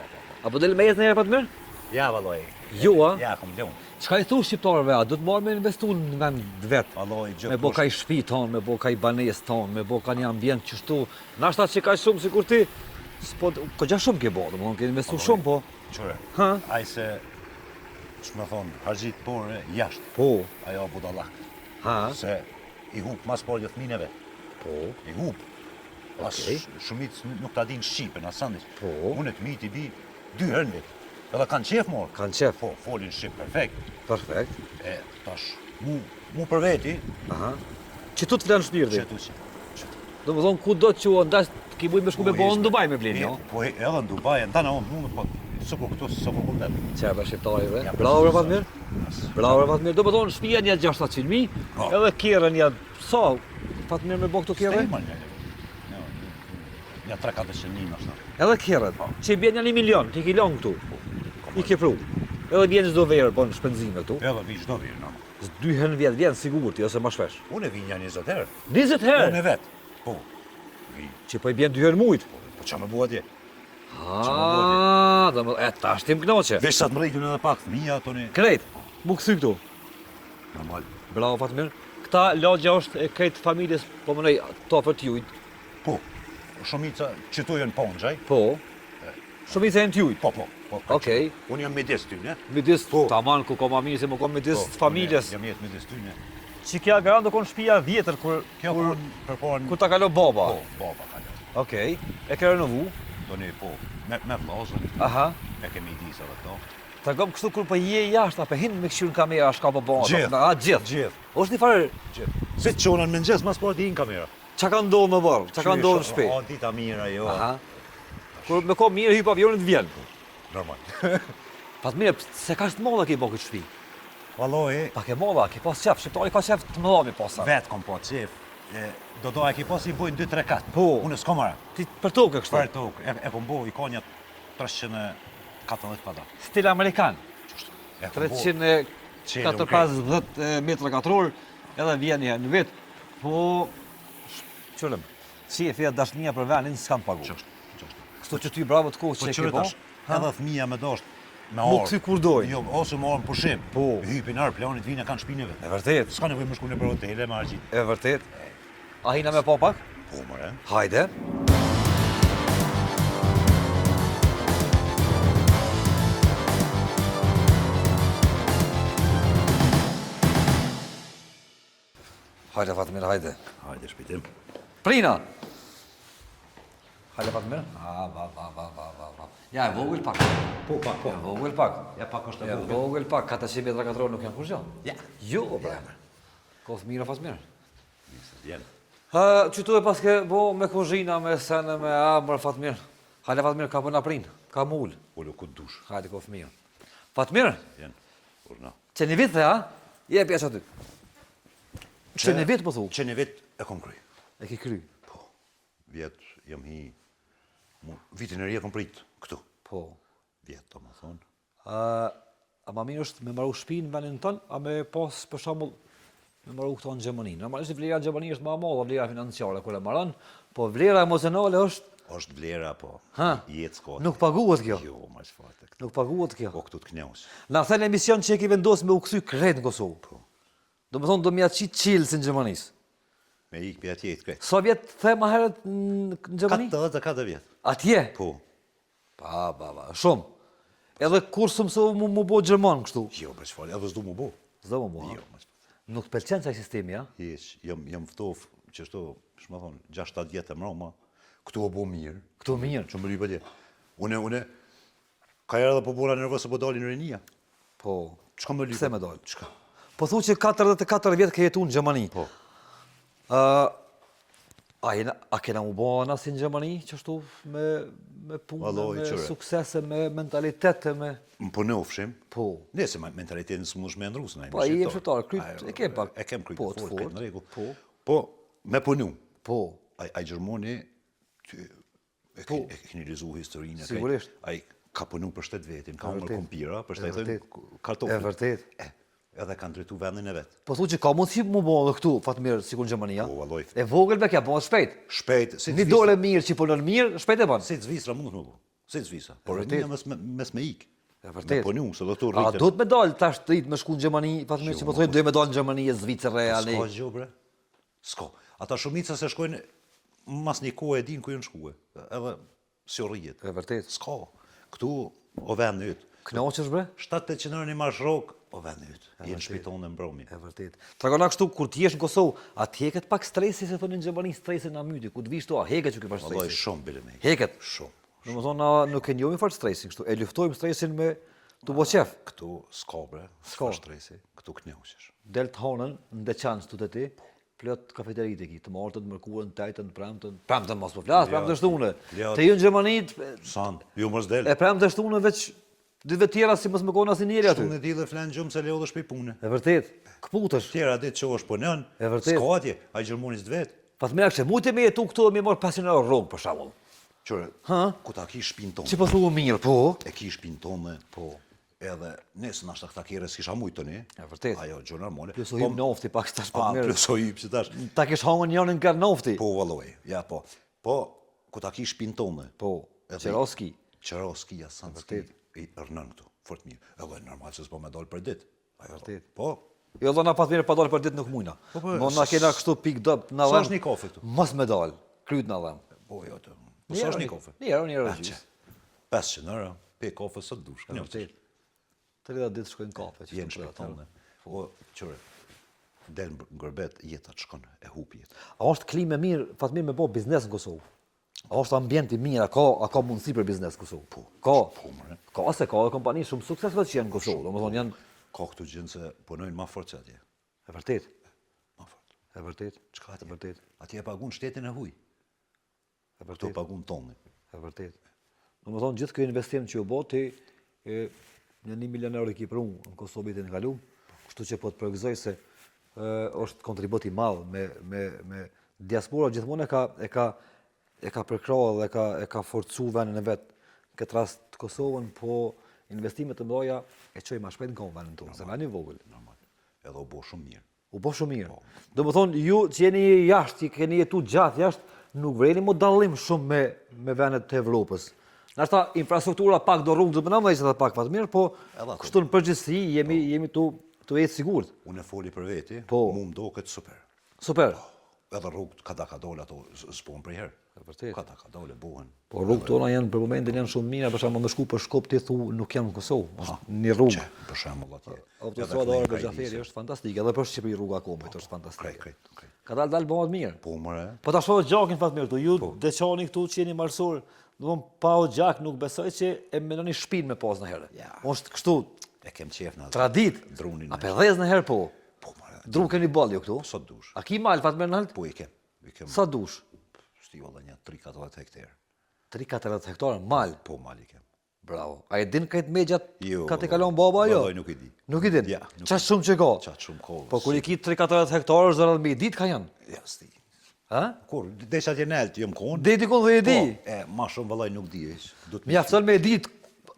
Apo del me jetë në herë pa të mirë? Ja, valloj. Jo, a? Ja, kom lëun. Çka i thu shqiptarëve, a? Do të marrë me investu në vend vet. Valloj, gjë. Me bo kaj shtëpi ton, me bo kaj banesë ton, me bo ka një ambient qështu. Nashta që ka shumë sikur ti, s'po ko gja shumë ke bo, domethënë ke investu shumë po. Qore. Ha? Ai se ç'më thon, harxhit porë jashtë. Po. Ajo budallak. Ha? Se i hup mas por fëmijëve. Po. I hup. Pas shumic nuk ta din shqipen asandis. Po. Unë të miti bi 2 herë në vit. Edhe kanë qef morë. Kanë qef. Po, folin shqip perfekt. Perfekt. E tash mu për veti, Aha. Që tu të flanë shpirti. çetu që. Domethënë ku do të qua ndash ki buj me shku me bo në Dubai me bleni, jo? Po edhe në Dubai, ndana unë mund po supo këtu supo kundet. Çfarë shqiptarive? Ja, Bravo përse, Fatmir. Bravo Fatmir. Domethënë shtëpia një 600.000, Po. edhe kerrën një sa Fatmir me bo këtu kerrë? Ja 3-400.000 është. Edhe kerrët. Që i bjen një 1 milion, ti ki lon këtu. I ke pru. Edhe vjen çdo verë bon shpenzime këtu. Edhe vi çdo vit, no. 2 herë në vjet vjen sigurt, ose më shpesh. Unë vi një 20 herë. 20 herë. Unë vet. Po. Vi. Që po i bjen 2 herë mujt. Po çfarë më bua atje? Ah, tash tim knoqe. Veç sa të mrejtun edhe pak fëmija toni. Krejt, mu kthy këtu. Normal. Bravo Fatmir. Këta lagja është e krejt familjes, po mënej to për t'jujt. Po. Shumica që tu janë ponxhaj. Po. Shumica e në t'jujt. Po. Okej. Unë jam midis ty, ne? Midis, Po. taman ku ka ma mirë se më kom midis familjes. Jam jetë midis ty, ne? Që kja garant do konë shtëpia vjetër kur Përpon ta kalo baba. Po, baba ka. Okej. E ke renovu. Doni po, me vllazën. Aha. E kemi disë edhe këto. Ta gom kështu kur po je jashtë, apo hin me këshirën kamera, shka po bëha. Gjithë. Gjithë. Gjithë. Është një farë, Si të qonën me nxes mas po ti in kamera. qa ka ndodhë më bërë, qa ka ndodhë në shpi. O, dita mira, jo. Aha. Kur me ko mirë, hypa avionit vjen. Normal. Pas mirë, se ka shtë molla ke i bo këtë shpi. Valloj, Pa ke molla, ke pas qef, shqiptari ka qef të më dhami posa. vet kom po qef. Do e ki pas i bojnë 2-3 kat. Po. Unë s'kom ara. Ti për tokë kështu. Për tokë, e kom bo i ka një 314 kvadrat. Stil amerikan. E kom bo. 350 metra katror, edhe vjen një në vit. Po, qëllëm, qefi e dashnia për venin s'kam pagu. Kështu që ty bravo të kohë Po që e ke qërë bo. tash, edhe fëmija me dosht me Mu orë. këthy kur dojnë. Jo, ose më orën pushim. Po. Hypin arë planit, vina kanë shpinëve. E vërtet, S'ka nevoj më shku në për hotele, me argjit. e vërtet. A hina me po pak? Po, mëre. Hajde. Hajde Fatmir, hajde. Hajde, shpitim. Prina! Hajde Fatmir. Va. Ja, e vogël pak. Po, pak, E vogël pak. Ja, pak është E vogël pak, 400 metra katror nuk janë kur gjë. Ja. Jo, bre. Ko fëmira Fatmir. Vjen. Qëtu e pas ke bo me kozhina, me sene, me amër, Fatmir. Hajde Fatmir, ka bëna prin, ka mull. Ulu ku dush. Hajde ko fëmija. Fatmir, Vjen. Urna. që një vit dhe, ha? Je pjesë aty. Që një vit, po thu? Që një vit e kom kry. E ki kry. Po. Vjet jam hi. Vitin e ri e kom prit këtu. Po. Vjet, do më thonë. A ma mirë është me maru shpinë në venin tënë, a me pas për shembull me maru këto në Gjermani. Normalisht vlera në Gjermani është më e madhe, vlera financiare kur e marrën, po vlera emocionale është Është vlera, po. Ha? Jetë s'ka. nuk paguhet kjo. Jo, ma që fate. Nuk paguhet kjo. Po këtu të knjaus. Na thënë emision që e ki vendosë me u kthy krejt në Kosovë. Po. Do më thonë do mja qitë qilë si në Gjermanisë. Me ik për atje i të krejt. Sa vjetë the ma herët në Gjermani? 4 vjet. Atje? Po. Pa, shumë. Edhe kur së mësë mu bo Gjerman kështu? Jo, për që fale, edhe s'du mu bo. Zdo më bo, Jo, ha? ma që Nuk të pëlqen qaj sistemi, ja? Hiq, jam ftof që shto, shma thonë, 6-7 vjetë e mroma, këtu o bo mirë. Këtu mirë. Që më rri për tje. Une, ka jarë dhe po bora nervës e po dalin në rinia. Po. Qka më rri? Pse me dalë? Qka? Po thu që 44 vjetë ke jetu në Gjermani. Po. A kena u bo në si në Gjermani, që ashtu me punë, Valloj, me qëre. suksese, me mentalitet, me... Po në ofshim, Po. nëse mentalitetin së mund shme ndrusë, na Po, i e shqiptar, kryt, e kem pak. E kem kryt Po, të të fort, fort. në rregull. Po. Po, me punu. Po. Ai Gjermani, e keni lezu historinë. Sigurisht. Ai ka punu për shtet vetin, ka umër vërtet. kompira, për E shtetën vërtet. kartofë. E vërtet. Edhe kanë drejtu vendin e vetë. Po thu që ka mundësi mu bo edhe këtu, Fatmir, sikur në Gjermani, ja? Po, valloj. E vogël me kja, po shpejt. Shpejt, si Një dole mirë që punën mirë, shpejt e banë. Si Zvicra mund nuk. Si Zvicra. Por vërtet. rënia mes me ik. E vërtet. Me punu, se do të A rritë. do të me dalë tash të rritë me shku në Gjermani, Fatmir, që po thojnë do me dalë në Gjermani, e Zvicër, e Ali. S'ka gjë, bre. S'ka. Ata shumica se shkojnë mas një kohë e din ku janë shkuar. Edhe si o rrijet. E vërtet. S'ka. Këtu o vend yt. Knoqesh bre? 7-8 qenërë një marsh rok, o vend yt. Jenë shpitonë në mbromi. E vërtet. Tregona kështu kur ti jesh në Kosovë, atje ket pak stresi se thonë në Gjermani stresin na myti, ku të vish tu, a heket që ky pas Vallai stresi. shumë bile me. Heket. Shumë. Domethënë na nuk e njohim fort stresin kështu, e luftojmë stresin me tu bo qef. Këtu s'ka bre. S'ka. Stresi. Këtu knjauqesh. Del të honën në deçan këtu te ti, plot kafeterit e ki, të martën, të mërkurën, të tajtën, të premtën mos po flas, premtën shtunë. Ja. Te ju në Gjermani San, ju mos del. e premtën shtunë veç ditëve tjera si mos më konë asnjëri aty. Unë di dhe flan gjumë se leo dhe shpej pune. E vërtet, kputesh. Tjera ditë që është punën, E vërtet. s'ka atje, ai Gjermanisë vetë. Fatmir kështu, mujtë me jetu këtu me marr 500 euro rrugë për shembull. Qore, Ha? ku ta kish shpinë tonë. Çi po thua mirë, po. E kish shpinë tonë, po. Edhe nesë nashta këta kjere s'kisha mujtë toni. E vërtet. Ajo, gjë normale. Plus o hip nofti pak tash Po, po mirë. plus o hip që tash. Ta kish hangën njërin nga nofti. Po, valloj, ja, po. Po, ku ta kish shpinë tonë. Po. Edhe- Qeroski. Qeroski, ja, Sanski. I rënën këtu, fort mirë. Edhe normal se s'po me dalë për ditë. Ajo, Vërtet. Po, Jo dhona pas mirë pa dalë për ditë nuk mujna. Po, Mo na kena kështu pik dop na sa dhëm. është një kafe këtu? Mos me dal. Kryt na dhëm. Po, jo, të. Po, sa është një kafe? Një euro, një euro Ah, gjys. që, 500 euro, pe kafe sa të dush. Knjo, Vërtet. 30 ditë shkojnë kafe. që jenë shkojnë atë. shpetonë. Po, qëre, del në gërbet, jetat shkon, e hup jetë. A është klimë e mirë, Fatmir me bë biznes në Kosovë? A është ambient i mirë, a ka mundësi për biznes në Kosovë? Po. Ka. Po, mëre. Ka se ka kompani shumë suksesve që janë në Kosovë. Domethënë janë Ka këtu gjënë se punojnë ma fort se atje. e vërtet. Ma fort. E vërtet. Çka atje? E vërtet. Atje e pagun shtetin e huj. E Këtu vërtet. pagun tonin. E vërtet. Domethënë gjithë ky investim që u bë ti në 1 milion euro ki për unë në Kosovë vitin e kaluar, kështu që po të përgëzoj se është kontribut i madh me diaspora gjithmonë e ka përkrahur dhe e ka forcu vendin e vet. Në këtë rast të Kosovën, po investimet të mëdha e çojmë më shpejt në vendin tonë, se vani i vogël. Normal. Edhe u bo shumë mirë. U bë shumë mirë. Domethënë ju që jeni jashtë, që keni jetu gjatë jashtë, nuk vreni mo dallim shumë me vendet të Evropës. Nashta infrastruktura pak do rrugë do bëna më ishte pak Fatmir, po Edhe ato. kështu në përgjithësi jemi tu jetë sigurt. Unë e foli për veti, Po. mu më do këtë super. Super. Edhe rrugët ka dole ato s'pon për herë. Vërtet. Ka dole buhen. Po rrugët tona janë për momentin janë shumë mira, për shembull më shku për Shkop ti thu nuk jam në Kosovë, është një rrugë. Që, për shembull atje. Autostrada Ora Gjaferi është fantastike, edhe për Shqipëri rruga Komit është fantastike. Krejt. Ka dalë bëhet mirë. Po, mëre. Po ta shoh gjakin Fatmir këtu, ju deçani këtu që jeni marrësor, domthon pa o gjak nuk besoj që e mendoni shtëpinë me pas në herë. Ja. Është kështu E kem qef në atë. tradit. Drunin. A pedhez në herë po. Po, mëre. Dru keni ballë ju këtu? Sa dush. A ki mal Fatmir në halt? Po, i kem. Sa dush? Shti valla një 3-4 hektarë. 3-4 hektarë mal. Po, mal i kem. Bravo. A e din këtë megjat Jo, ka të kalon baba jo? vallaj, nuk i di. Nuk i din. Ja, nuk Qa shumë që ka? Qatë shumë kohë. Po kur i ki 3-4 hektarë zërat me ditë ka janë. Ja, sti. Ha? Kur, desha t'je nelt, jëm konë. Deti kun dhe e di. Po, ma shumë vallaj nuk di eq. Do të Mjafton me ditë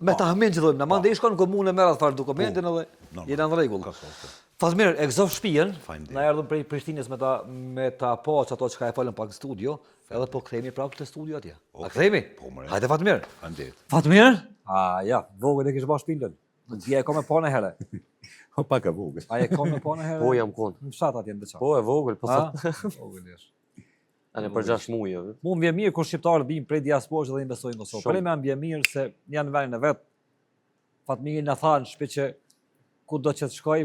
me tahmin që thojmë. Na mande i shkon në komunë merr atë fare dokumentin edhe normal. jena në rregull. Ka sot. Fatmir, e gëzov shtëpinë. Faleminderit. Na erdhëm prej Prishtinës me ta poç ato çka e folën pak në studio, edhe po kthehemi prapë te studio atje. A kthehemi? Po, mëre. Hajde Fatmir. Faleminderit. Fatmir? Ja, vogël e kish bash shpinën. Ti e kam me pa në herë. O pak e vogël. A e kam me pa në herë? Po jam kon. Në fshat atje në Beçan. Po e vogël, po Ha? sa. Vogël jesh. Anë për 6 muaj. Mu më vjen mirë kur shqiptarët vijnë prej diasporës dhe investojnë në Kosovë. Shumë. Për më vjen mirë se janë në vendin e vet. Fatmiri na thanë shpejt që kudo që të shkoj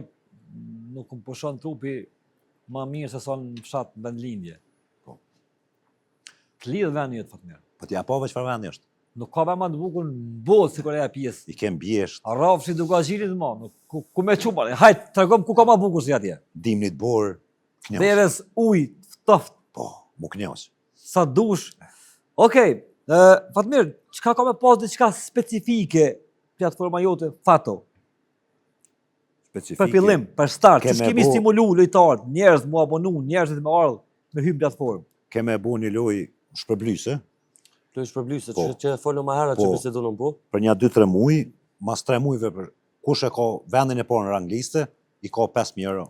nuk më pushon trupi më mirë se sa në fshat në vendlindje. Po. Të lidh vendi jot Fatmir. Po t'ja pove çfarë vendi është. Nuk ka vëmë të bukur në botë si Korea e pjesë. I kem bjesht, A rrafshi duke azhirit më, nuk ku me çupa. Hajt, tregom ku ka më bukur si atje. dimnit bor, knjos. Derës ujë, ftoft. Po, mu knjos. sa dush. Okej, Fatmir, çka ka me pas diçka specifike platforma jote Fato? Specifike. Për fillim, për start, Keme ç'është kemi bo- stimulu lojtarët, njerëz mu abonu, njerëzit me ardh me hym platformë. Keme bu një lojë shpërblyse, Të është përblyse, Po. që folëm më herët Po. që bisedonëm po. për një 2-3 muaj, mas 3 muajve për kush e ka vendin e parë në rangliste, i ka 5.000 euro.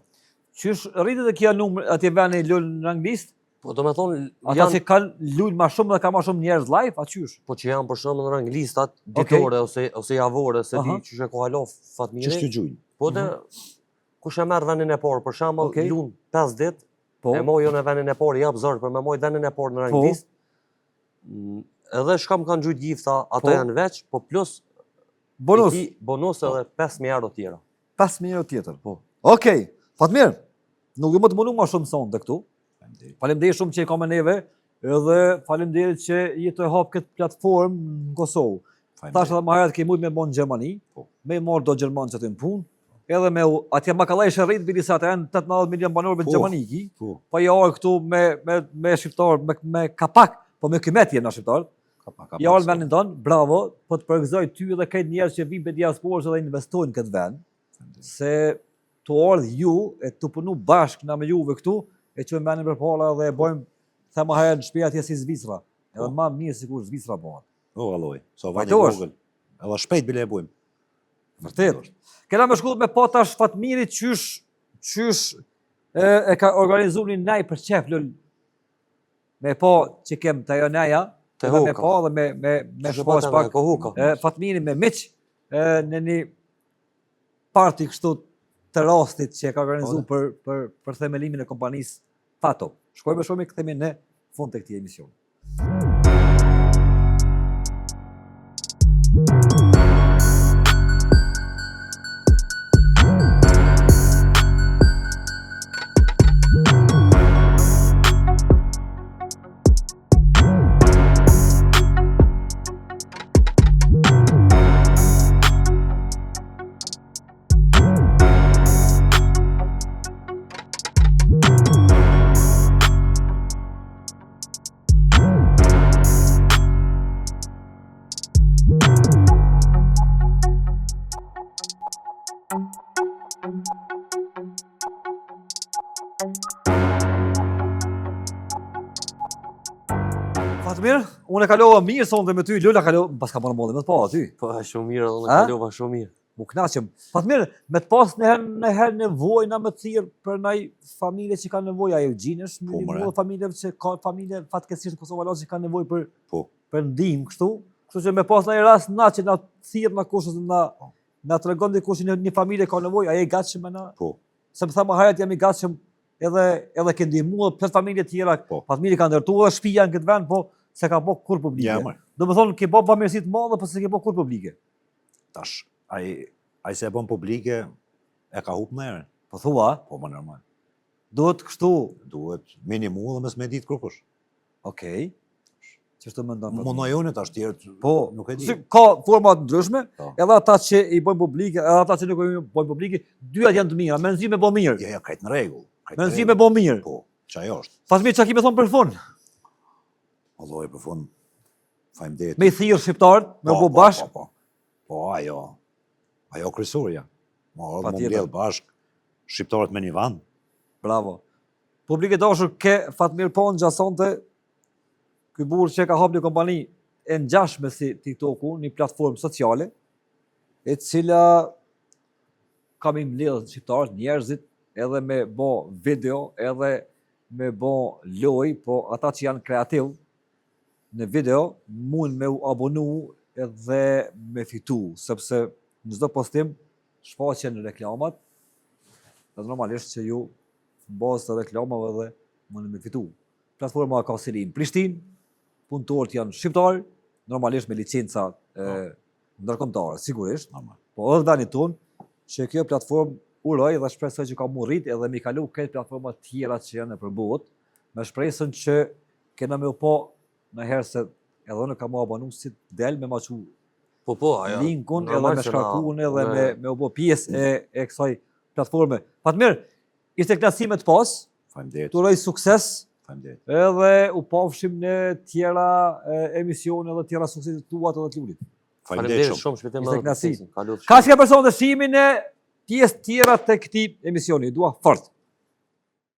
Qysh rritet e kjo numër atje vani lën në anglisht? Po do me thonë, Ata që kanë lujnë ma shumë dhe ka ma shumë njerëz live, a qysh? po që janë për shumë në ranglistat ditore ose javore, se di Aha. që e ka halo Që Fatmiri. shtygjujnë. Po dhe kush e merr vendin e parë, për shembull, Okej. lun 5 ditë, Po, e moj në vendin e parë, jap zor për me moj vendin e parë në ranglistë. Edhe shkam kanë gjujt gifta, ato Po. janë veç, po plus bonus, i ki bonus edhe 5.000 euro tjera. 5.000 euro tjetër. Po. Okej, Fatmir, nuk ju më të mundu ma shumë sonde këtu. Faleminderit shumë që e ka me neve, edhe faleminderit që je të hap këtë platformë në Kosovë. Tash edhe më herët ke mujt me bon në Gjermani, Po. me marrë do Gjermanë që të në punë, edhe me atje makalla ishe rritë bili sa të janë 18 milion banorëve në Po. Gjermani ki, Po, po ja orë këtu me shqiptarë, me kapak, po me kymet jenë në shqiptarë, ja orë vendin tonë, bravo, po të përgëzoj ty dhe këtë njerëz që vinë për diasporës edhe investojnë këtë vend, se të ardhë ju e të punu bashkë na me juve këtu, e që me menin për pala dhe e bojmë, the më herë në shtëpi atje si Zvicra, edhe ma mirë sikur Zvicra bëhat. O, alloj, so vajnë Vajto është. vogël. Edhe shpejt bile e bujmë. Vërtet. Kena me shku me po tash Fatmiri qysh e ka organizu një naj për qef lëll, me po që kem të ajo naja, Te edhe me Huka. po dhe me shpo shpak Huka. Fatmiri me miq në një parti kështu të rastit që e ka organizu për themelimin e kompanisë Fato. Shkojme shumë i këthemi në fund të këtij emisioni. Fatmir, unë e kalova mirë sonte me ty, Lula kalova, pas ka marrë modhe me të pa aty. Po, shumë mirë, unë A? kalova shumë mirë. Mu knaqem. Fatmir, me të pas në herë nevojë na më të thirr për ndaj familje që kanë nevojë, ajo gjinësh, Po, more. një familjeve që ka familje fatkeqësisht në Kosovë që kanë nevojë Po, për ndihmë kështu. Kështu që me pas ndaj rast na që na thirr na kush ose na tregon dikush një familje ka nevojë, ai e gatshëm me na. po. Se më tha më herët jam i gatshëm edhe ke ndihmuar plot familje tjera. Po. Fatmiri ka ndërtuar shtëpia në këtë vend, po se ka bë kur publike. Ja, mërë. Do të thonë ke bë bamirësi të madhe, po se ke bë kur publike. Tash, ai se e bën publike, e ka hup në erën. Po thua, Po, më normal. duhet kështu. Duhet minimu dhe mes me ditë kërkush. Okej. Ç'është mendon? Monojone tash tjerë, Po, nuk e di. ka forma të ndryshme, Po. edhe ata që i bëjnë publike, edhe ata që nuk i bëjnë publike, dyat janë të mira, me nxjerr me bë mirë. Ja, krejt në rregull. Me nxjerr me bë mirë. Po, çajo është. Fatmir, çka kime thonë për fund? Alloj, për fund, faleminderit. Me i thirr shqiptarët, me u bë bashkë. Po, ajo kryesurja. Mo Patjetër. mbledh bashk shqiptarët me një vend. Bravo. Publike dashur ke Fatmir Ponxha sonte, ky burr që ka hap një kompani e ngjashme si TikToku, një platformë sociale, e cila kam i mbledh shqiptarët, njerëzit, edhe me bo video, edhe me bo loj, po ata që janë kreativ në video, mund me u abonu edhe me fitu, sepse në çdo postim shfaqen reklamat, dhe normalisht që ju në bazë të reklamave dhe mund me fitu. Platforma ka sili në Prishtinë, punëtorët janë shqiptarë, normalisht me licenca ndërkombëtare, sigurisht, Normal. po edhe vani tonë, që kjo platformë uroj dhe shpresoj që ka mu rrit edhe mi kalu këtë platforma tjera që janë në përbot, me shpresën që kena me u po në herë se edhe në ka mu abonu si del me ma që Po, ajo. linkun edhe normal me që shkarkun na- edhe me u bo pjesë e kësaj platforme. Fatmir, ishte knasime të pas, Faleminderit. të uroj sukses Faleminderit. Edhe u pafshim në tjera emisione dhe tjera suksesit tuat edhe të lulit. Faleminderit shumë. shumë shpejtim Ishte edhe knasi. procesin. Kalofshi. Ka që ka person dëshimin e pjesë tjera të këtij emisioni. Dua fort.